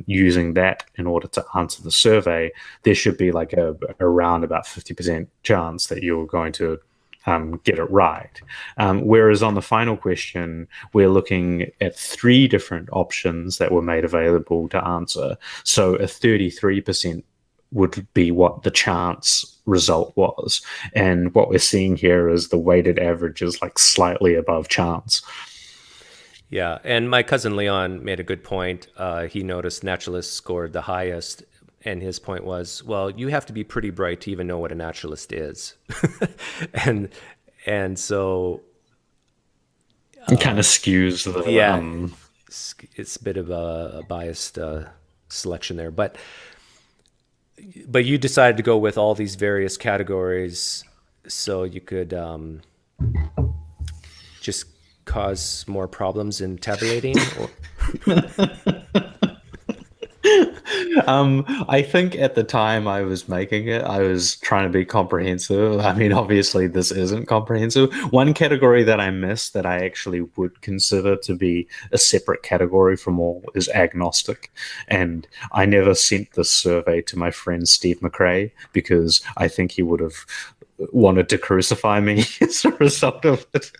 using that in order to answer the survey, there should be like around about 50% chance that you're going to get it right. Whereas on the final question, we're looking at three different options that were made available to answer. So a 33% would be what the chance result was. And what we're seeing here is the weighted average is like slightly above chance. Yeah, and my cousin Leon made a good point. He noticed naturalists scored the highest, and his point was, well, you have to be pretty bright to even know what a naturalist is. and so it kind of skews the it's a bit of a biased selection there. But you decided to go with all these various categories so you could just cause more problems in tabulating? I think at the time I was making it, I was trying to be comprehensive. I mean, obviously this isn't comprehensive. One category that I missed that I actually would consider to be a separate category from all is agnostic. And I never sent this survey to my friend Steve McRae because I think he would have wanted to crucify me as a result of it.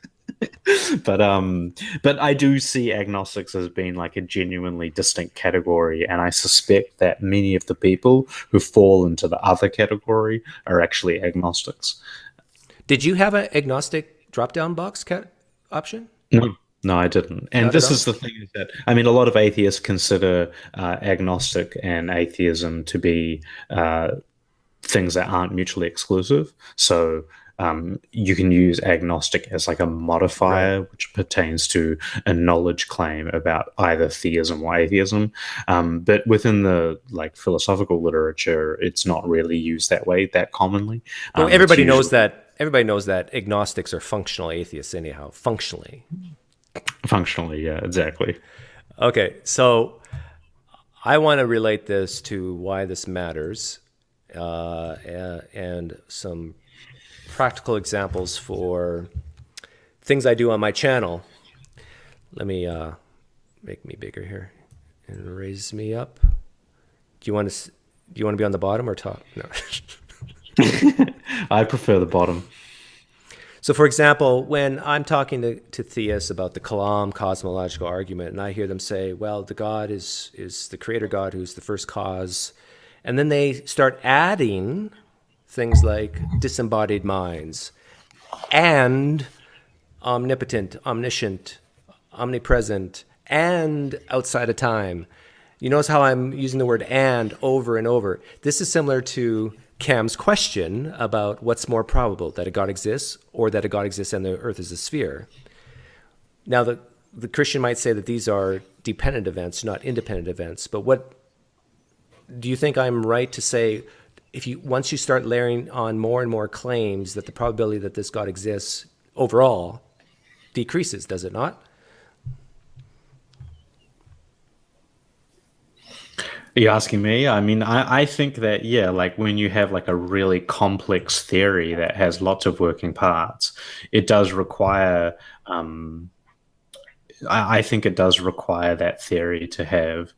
But I do see agnostics as being like a genuinely distinct category, and I suspect that many of the people who fall into the other category are actually agnostics. Did you have an agnostic drop-down box option? No, I didn't. And this is the thing is that, I mean, a lot of atheists consider agnostic and atheism to be things that aren't mutually exclusive. So you can use agnostic as like a modifier, right, which pertains to a knowledge claim about either theism or atheism. But within the like philosophical literature, it's not really used that way that commonly. Well, everybody knows that. Everybody knows that agnostics are functional atheists, anyhow. Functionally, yeah, exactly. Okay, so I want to relate this to why this matters, and some practical examples for things I do on my channel. Let me make me bigger here and raise me up. Do you want to be on the bottom or top? No. I prefer the bottom. So, for example, when I'm talking to theists about the Kalam cosmological argument, and I hear them say, well, the God is the creator God who's the first cause, and then they start adding things like disembodied minds and omnipotent, omniscient, omnipresent, and outside of time. You notice how I'm using the word "and" over and over. This is similar to Cam's question about what's more probable, that a God exists or that a God exists and the earth is a sphere. Now, the Christian might say that these are dependent events, not independent events. But what do you think I'm right to say? Once you start layering on more and more claims, that the probability that this God exists overall decreases, does it not? Are you asking me? I mean, I think that, yeah, like when you have like a really complex theory that has lots of working parts, it does require, I think it does require that theory to have,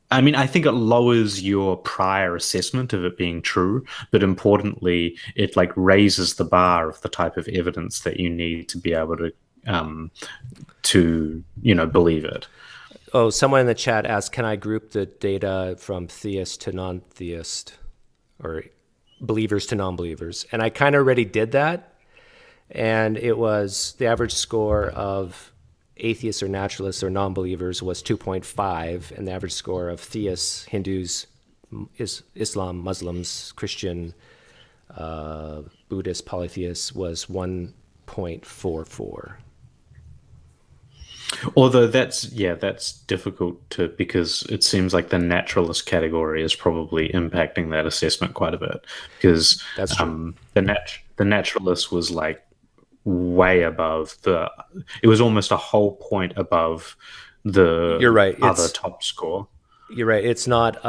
I mean, I think it lowers your prior assessment of it being true, but importantly, it like raises the bar of the type of evidence that you need to be able to believe it. Oh, someone in the chat asked, can I group the data from theist to non-theist, or believers to non-believers? And I kind of already did that. And it was the average score of atheists or naturalists or non-believers was 2.5, and the average score of theists, Hindus, Islam, Muslims, Christian, Buddhist, polytheists was 1.44. Although that's difficult to, because it seems like the naturalist category is probably impacting that assessment quite a bit, because That's true. the naturalist was like way above it was almost a whole point above You're the right. other top score. You're right. It's not.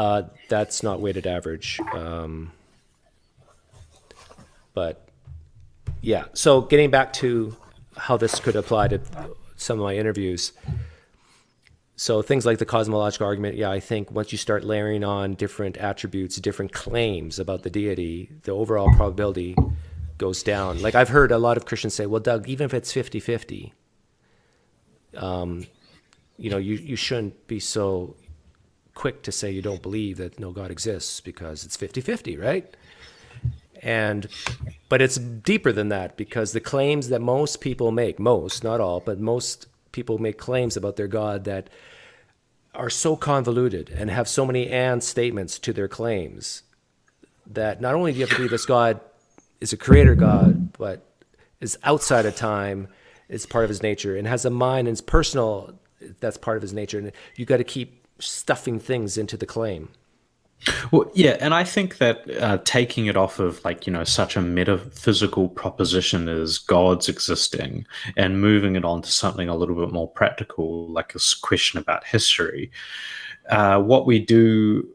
That's not weighted average. But yeah. So getting back to how this could apply to some of my interviews. So things like the cosmological argument. Yeah, I think once you start layering on different attributes, different claims about the deity, the overall probability goes down. Like I've heard a lot of Christians say, well, Doug, even if it's 50-50, you shouldn't be so quick to say you don't believe that no God exists because it's 50-50, right? But it's deeper than that, because the claims that most people make, most, not all, but most people make claims about their God that are so convoluted and have so many and statements to their claims that not only do you have to believe this God is a creator God, but is outside of time, is part of his nature, and has a mind and is personal, that's part of his nature. And you got to keep stuffing things into the claim. Well, yeah, and I think that taking it off of such a metaphysical proposition as God's existing and moving it on to something a little bit more practical, like a question about history, what we do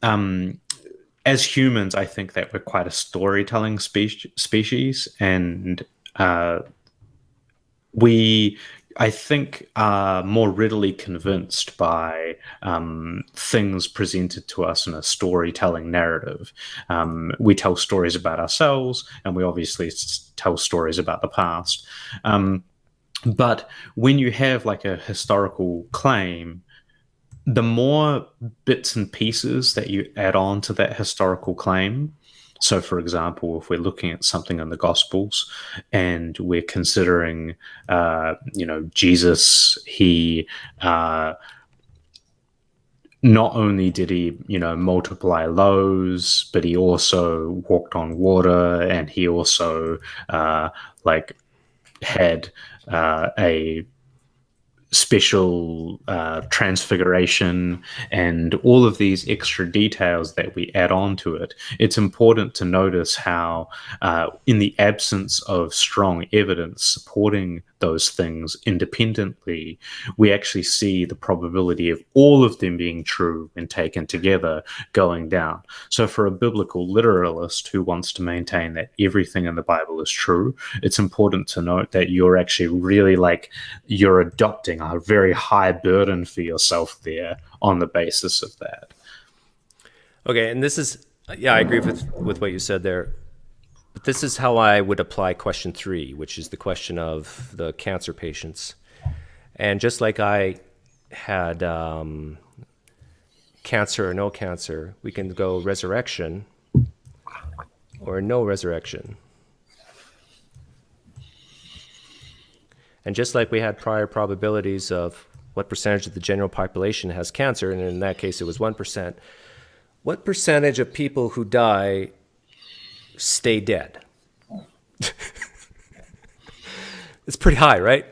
as humans, I think that we're quite a storytelling species, and we, I think, are more readily convinced by things presented to us in a storytelling narrative. We tell stories about ourselves, and we obviously tell stories about the past. But when you have like a historical claim, the more bits and pieces that you add on to that historical claim. So, for example, if we're looking at something in the Gospels and we're considering, Jesus, he not only did he, multiply loaves, but he also walked on water, and he also had a special transfiguration, and all of these extra details that we add on to it. It's important to notice how in the absence of strong evidence supporting those things independently, we actually see the probability of all of them being true and taken together going down. So for a biblical literalist who wants to maintain that everything in the Bible is true, it's important to note that you're actually really you're adopting a very high burden for yourself there on the basis of that. Okay, and this is, I agree with what you said there. But this is how I would apply question 3, which is the question of the cancer patients. And just like I had cancer or no cancer, we can go resurrection or no resurrection. And just like we had prior probabilities of what percentage of the general population has cancer, and in that case it was 1%, what percentage of people who die stay dead? It's pretty high, right?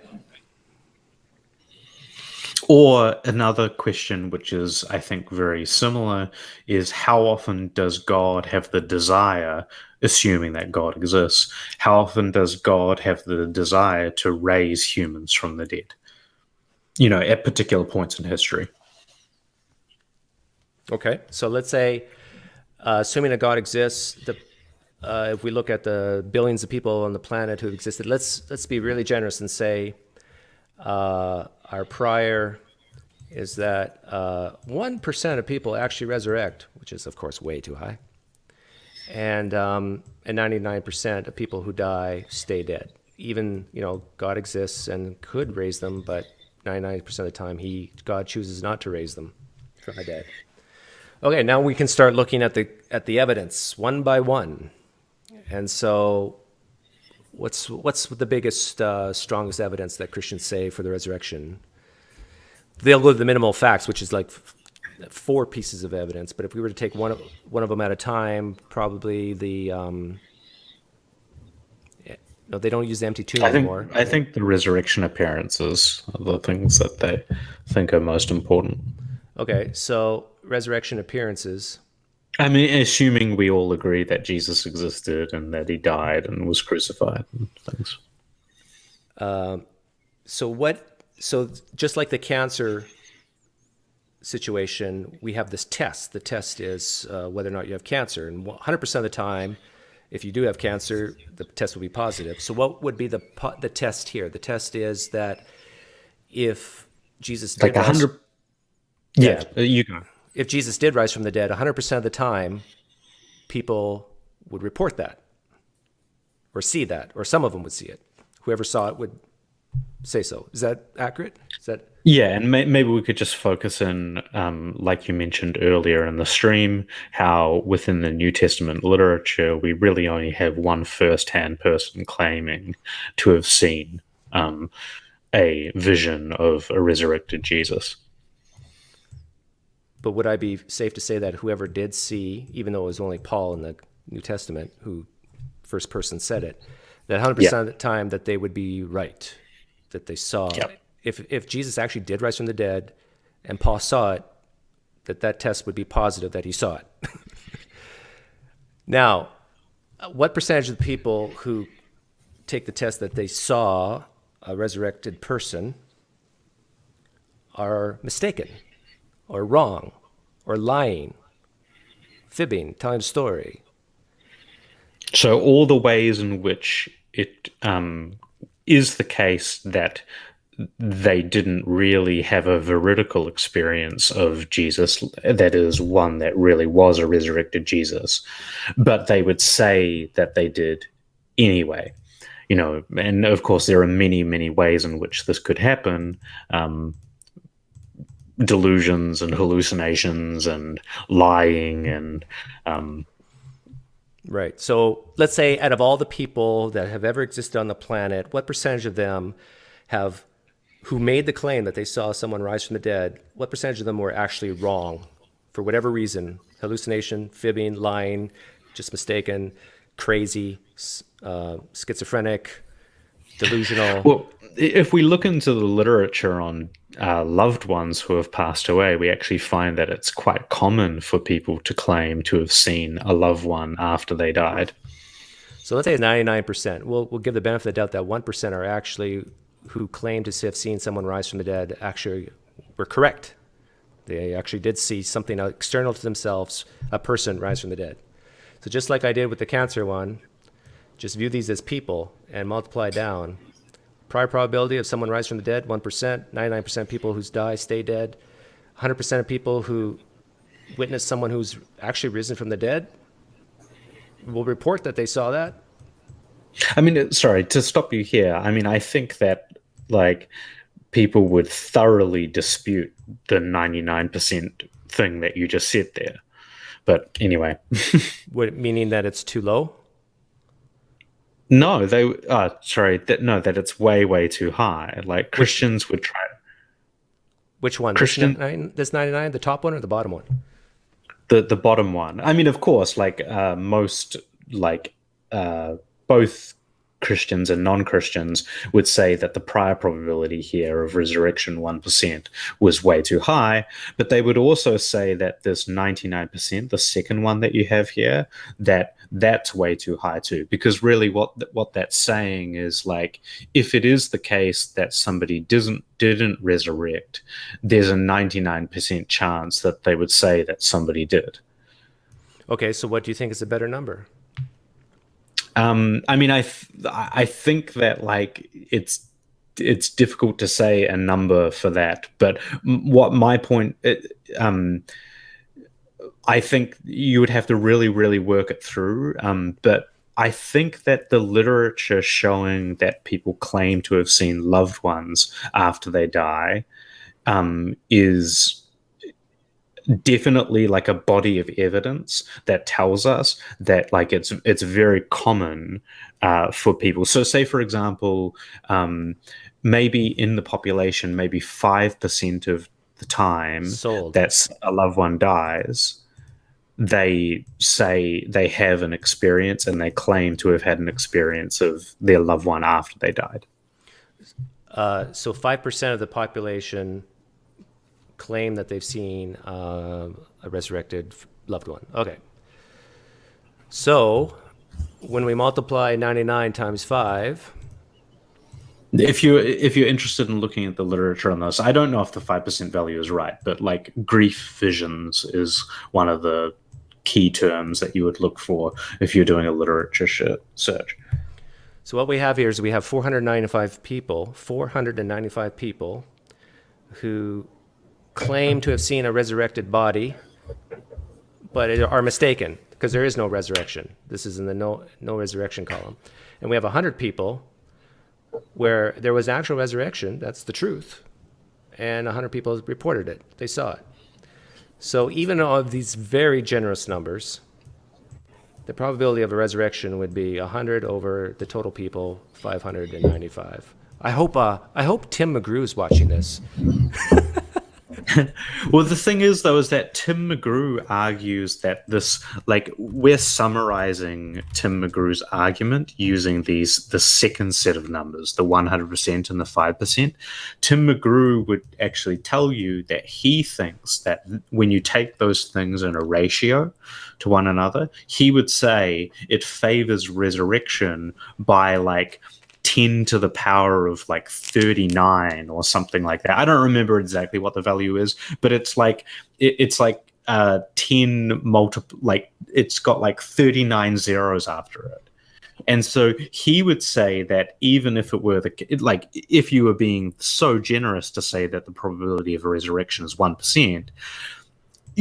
Or another question, which is, I think, very similar, is how often does God have the desire, assuming that God exists, how often does God have the desire to raise humans from the dead? At particular points in history. Okay, so let's say, assuming that God exists, if we look at the billions of people on the planet who have existed, let's be really generous and say our prior is that 1% of people actually resurrect, which is of course way too high, and 99% of people who die stay dead. Even God exists and could raise them, but 99% of the time God chooses not to raise them from the dead. Okay, now we can start looking at the evidence one by one. And so what's the biggest, strongest evidence that Christians say for the resurrection? They'll go to the minimal facts, which is like 4 pieces of evidence. But if we were to take one of them at a time, probably the No, they don't use the empty tomb I anymore. think the resurrection appearances are the things that they think are most important. Okay, so resurrection appearances. I mean, assuming we all agree that Jesus existed and that he died and was crucified and things. So just like the cancer situation, we have this test. The test is whether or not you have cancer. And 100% of the time, if you do have cancer, the test will be positive. So what would be the test here? The test is that if Jesus did Like 100. Yeah, you go. if Jesus did rise from the dead, 100% of the time, people would report that or see that, or some of them would see it. Whoever saw it would say so. Is that accurate? Is that... Yeah, and maybe we could just focus in, like you mentioned earlier in the stream, how within the New Testament literature, we really only have one first-hand person claiming to have seen a vision of a resurrected Jesus. But would I be safe to say that whoever did see, even though it was only Paul in the New Testament who first person said it, that 100% of the time that they would be right, that they saw... Yep. If Jesus actually did rise from the dead and Paul saw it, that test would be positive that he saw it. Now, what percentage of the people who take the test that they saw a resurrected person are mistaken or wrong or lying, fibbing, telling a story? So all the ways in which it is the case that they didn't really have a veridical experience of Jesus, that is, one that really was a resurrected Jesus, but they would say that they did anyway. You know, and of course there are many, many ways in which this could happen. Delusions and hallucinations and lying and... Right. So let's say out of all the people that have ever existed on the planet, what percentage of them who made the claim that they saw someone rise from the dead, what percentage of them were actually wrong for whatever reason? Hallucination, fibbing, lying, just mistaken, crazy, schizophrenic, delusional. Well, if we look into the literature on loved ones who have passed away, we actually find that it's quite common for people to claim to have seen a loved one after they died. So let's say it's 99%. We'll give the benefit of the doubt that 1% are actually who claim to have seen someone rise from the dead actually were correct. They actually did see something external to themselves, a person rise from the dead. So just like I did with the cancer one, just view these as people and multiply down. Prior probability of someone rise from the dead, 1%. 99% of people who die stay dead. 100% of people who witness someone who's actually risen from the dead will report that they saw that. I mean, sorry, to stop you here, I mean, I think that, like, people would thoroughly dispute the 99% thing that you just said there. But anyway. Meaning that it's too low? No, that it's way, way too high. Like, Christians would try. Which one? This 99, the top one or the bottom one? The bottom one. I mean, of course, like, most, like, both Christians and non-Christians would say that the prior probability here of resurrection 1% was way too high, but they would also say that this 99%, the second one that you have here, that's way too high too, because really what that's saying is, like, if it is the case that somebody didn't resurrect, there's a 99% chance that they would say that somebody did. Okay, so what do you think is a better number? I mean, I think that, like, it's difficult to say a number for that, but what my point, I think you would have to really, really work it through. But I think that the literature showing that people claim to have seen loved ones after they die is definitely, like, a body of evidence that tells us that, like, it's very common for people. So say, for example, maybe in the population, maybe 5% of the time that a loved one dies, they say they have an experience and they claim to have had an experience of their loved one after they died. So 5% of the population claim that they've seen a resurrected loved one. Okay. So when we multiply 99 times 5... If you're interested in looking at the literature on this, I don't know if the 5% value is right, but like grief visions is one of the key terms that you would look for if you're doing a literature search. So what we have here is we have 495 people who claim to have seen a resurrected body, but are mistaken because there is no resurrection. This is in the no resurrection column. And we have 100 people where there was actual resurrection, that's the truth, and 100 people reported it. They saw it. So even of these very generous numbers, the probability of a resurrection would be 100 over the total people, 595. I hope Tim McGrew is watching this. Well, the thing is, though, is that Tim McGrew argues that this, like, we're summarizing Tim McGrew's argument using the second set of numbers, the 100% and the 5%. Tim McGrew would actually tell you that he thinks that when you take those things in a ratio to one another, he would say it favors resurrection by, like, 10 to the power of like 39 or something like that. I don't remember exactly what the value is, but it's like 10 multiple, like it's got like 39 zeros after it. And so he would say that even if it were if you were being so generous to say that the probability of a resurrection is 1%,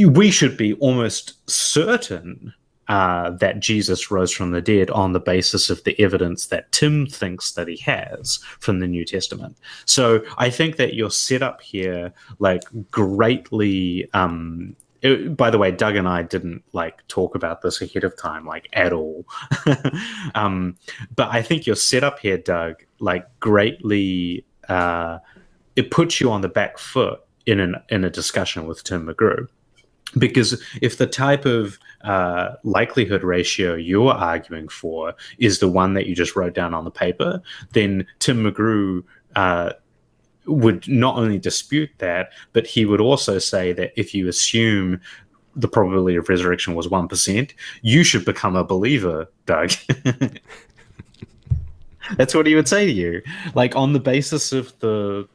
we should be almost certain that Jesus rose from the dead on the basis of the evidence that Tim thinks that he has from the New Testament. So I think that you're set up here like greatly. By the way, Doug and I didn't like talk about this ahead of time, like at all. But I think you're set up here, Doug, like greatly. It puts you on the back foot in a discussion with Tim McGrew. Because if the type of likelihood ratio you're arguing for is the one that you just wrote down on the paper, then Tim McGrew would not only dispute that, but he would also say that if you assume the probability of resurrection was 1%, you should become a believer, Doug. That's what he would say to you. Like on the basis of the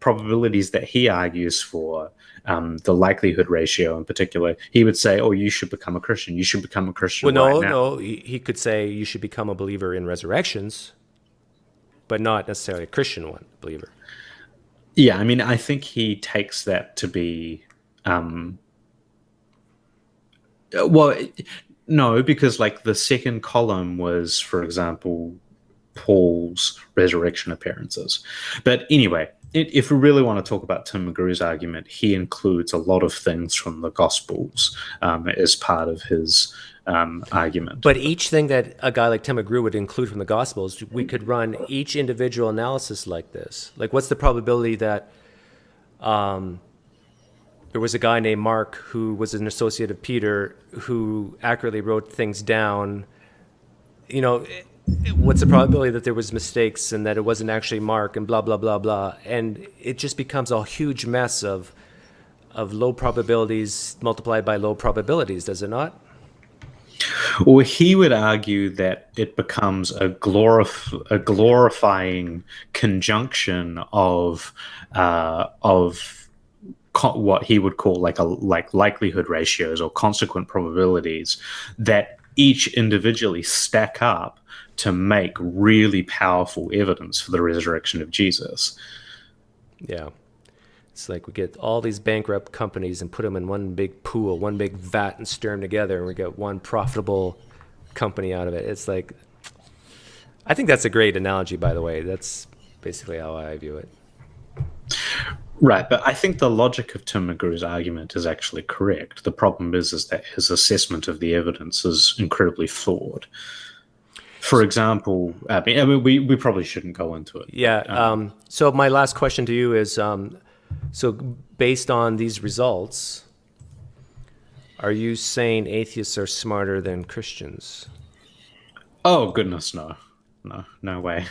probabilities that he argues for, the likelihood ratio in particular, he would say, oh, you should become a Christian. You should become a Christian right now. No. He could say you should become a believer in resurrections, but not necessarily a Christian believer. Yeah, I mean, I think he takes that to be... no, because like the second column was, for example, Paul's resurrection appearances. But anyway, if we really want to talk about Tim McGrew's argument, he includes a lot of things from the Gospels as part of his argument. But each thing that a guy like Tim McGrew would include from the Gospels, we could run each individual analysis like this. Like, what's the probability that there was a guy named Mark who was an associate of Peter who accurately wrote things down? You know, what's the probability that there was mistakes and that it wasn't actually Mark and blah, blah, blah, blah. And it just becomes a huge mess of low probabilities multiplied by low probabilities, does it not? Well, he would argue that it becomes a glorifying conjunction of what he would call like likelihood ratios or consequent probabilities that each individually stack up to make really powerful evidence for the resurrection of Jesus. Yeah. It's like we get all these bankrupt companies and put them in one big pool, one big vat, and stir them together, and we get one profitable company out of it. It's like, I think that's a great analogy, by the way. That's basically how I view it. Right, but I think the logic of Tim McGrew's argument is actually correct. The problem is that his assessment of the evidence is incredibly flawed. For example, I mean, we probably shouldn't go into it. Yeah. So my last question to you is, so based on these results, Are you saying atheists are smarter than Christians? Oh, goodness, no. No way.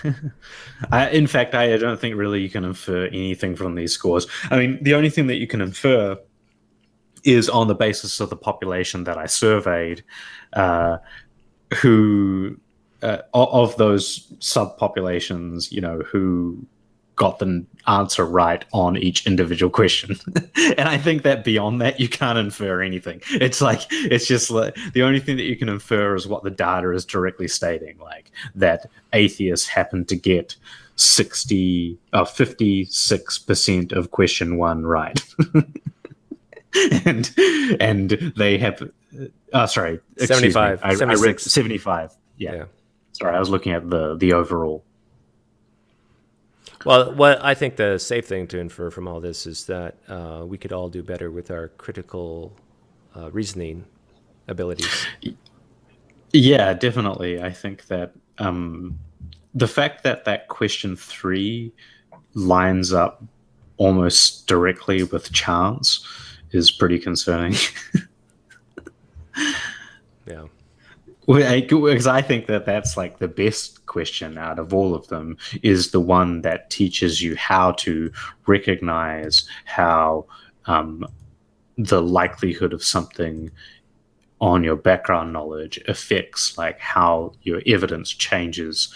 In fact, I don't think really you can infer anything from these scores. I mean, the only thing that you can infer is on the basis of the population that I surveyed, who of those subpopulations, who got the answer right on each individual question. And I think that beyond that, you can't infer anything. It's just like the only thing that you can infer is what the data is directly stating, like that atheists happen to get 56% of question 1 right. and they have, sorry, 75. I read 75. Yeah. Sorry, I was looking at the overall. Well, what I think the safe thing to infer from all this is that we could all do better with our critical reasoning abilities. Yeah, definitely. I think that the fact that question 3 lines up almost directly with chance is pretty concerning. Yeah. Because I think that's like the best question out of all of them is the one that teaches you how to recognize how the likelihood of something on your background knowledge affects like how your evidence changes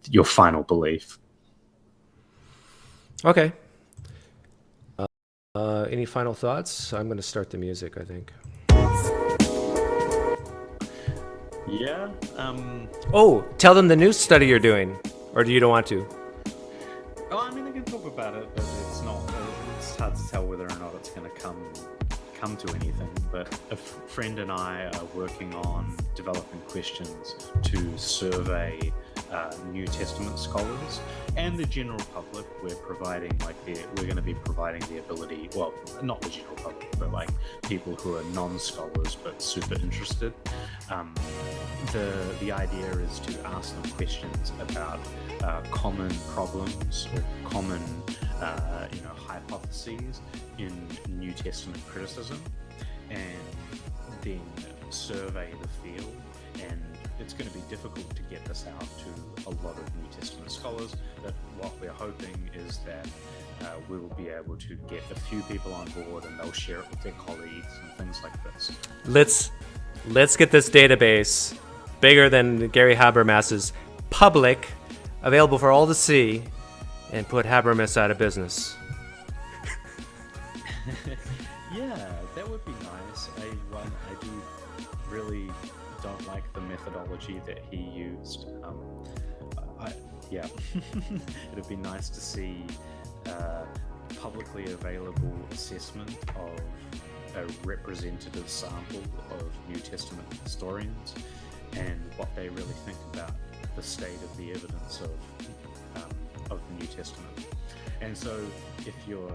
your final belief. Okay. Any final thoughts? I'm going to start the music, I think. Yeah. Oh, tell them the new study you're doing, or do you don't want to? Oh, I mean, I can talk about it, but it's not. It's hard to tell whether or not it's going to come to anything. But a friend and I are working on developing questions to survey New Testament scholars and the general public. We're going to be providing the ability. Well, not the general public, but like people who are non-scholars but super interested. The idea is to ask them questions about common problems or common hypotheses in New Testament criticism, and then survey the field. And it's going to be difficult to get this out to a lot of New Testament scholars, but what we're hoping is that we'll be able to get a few people on board and they'll share it with their colleagues and things like this. Let's get this database bigger than Gary Habermas's, public, available for all to see, and put Habermas out of business. Yeah, that would be nice. I do really don't like the methodology that he used. It'd be nice to see publicly available assessment of a representative sample of New Testament historians and what they really think about the state of the evidence of the New Testament. And so if you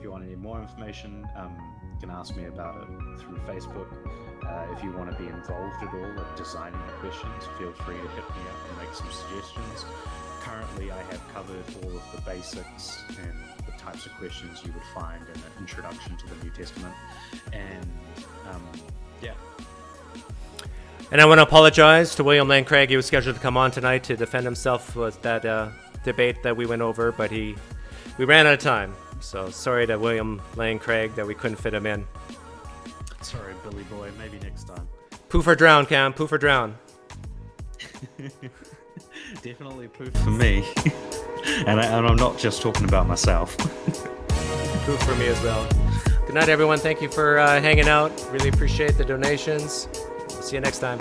want any more information, you can ask me about it through Facebook. If you want to be involved at all in designing the questions, feel free to hit me up and make some suggestions. Currently, I have covered all of the basics and the types of questions you would find in an introduction to the New Testament. And yeah. And I want to apologize to William Lane Craig. He was scheduled to come on tonight to defend himself with that debate that we went over, but we ran out of time. So sorry to William Lane Craig that we couldn't fit him in. Sorry, Billy boy. Maybe next time. Poof or drown, Cam. Poof or drown. Definitely poof for me. and I'm not just talking about myself. Poof for me as well. Good night, everyone. Thank you for hanging out. Really appreciate the donations. See you next time.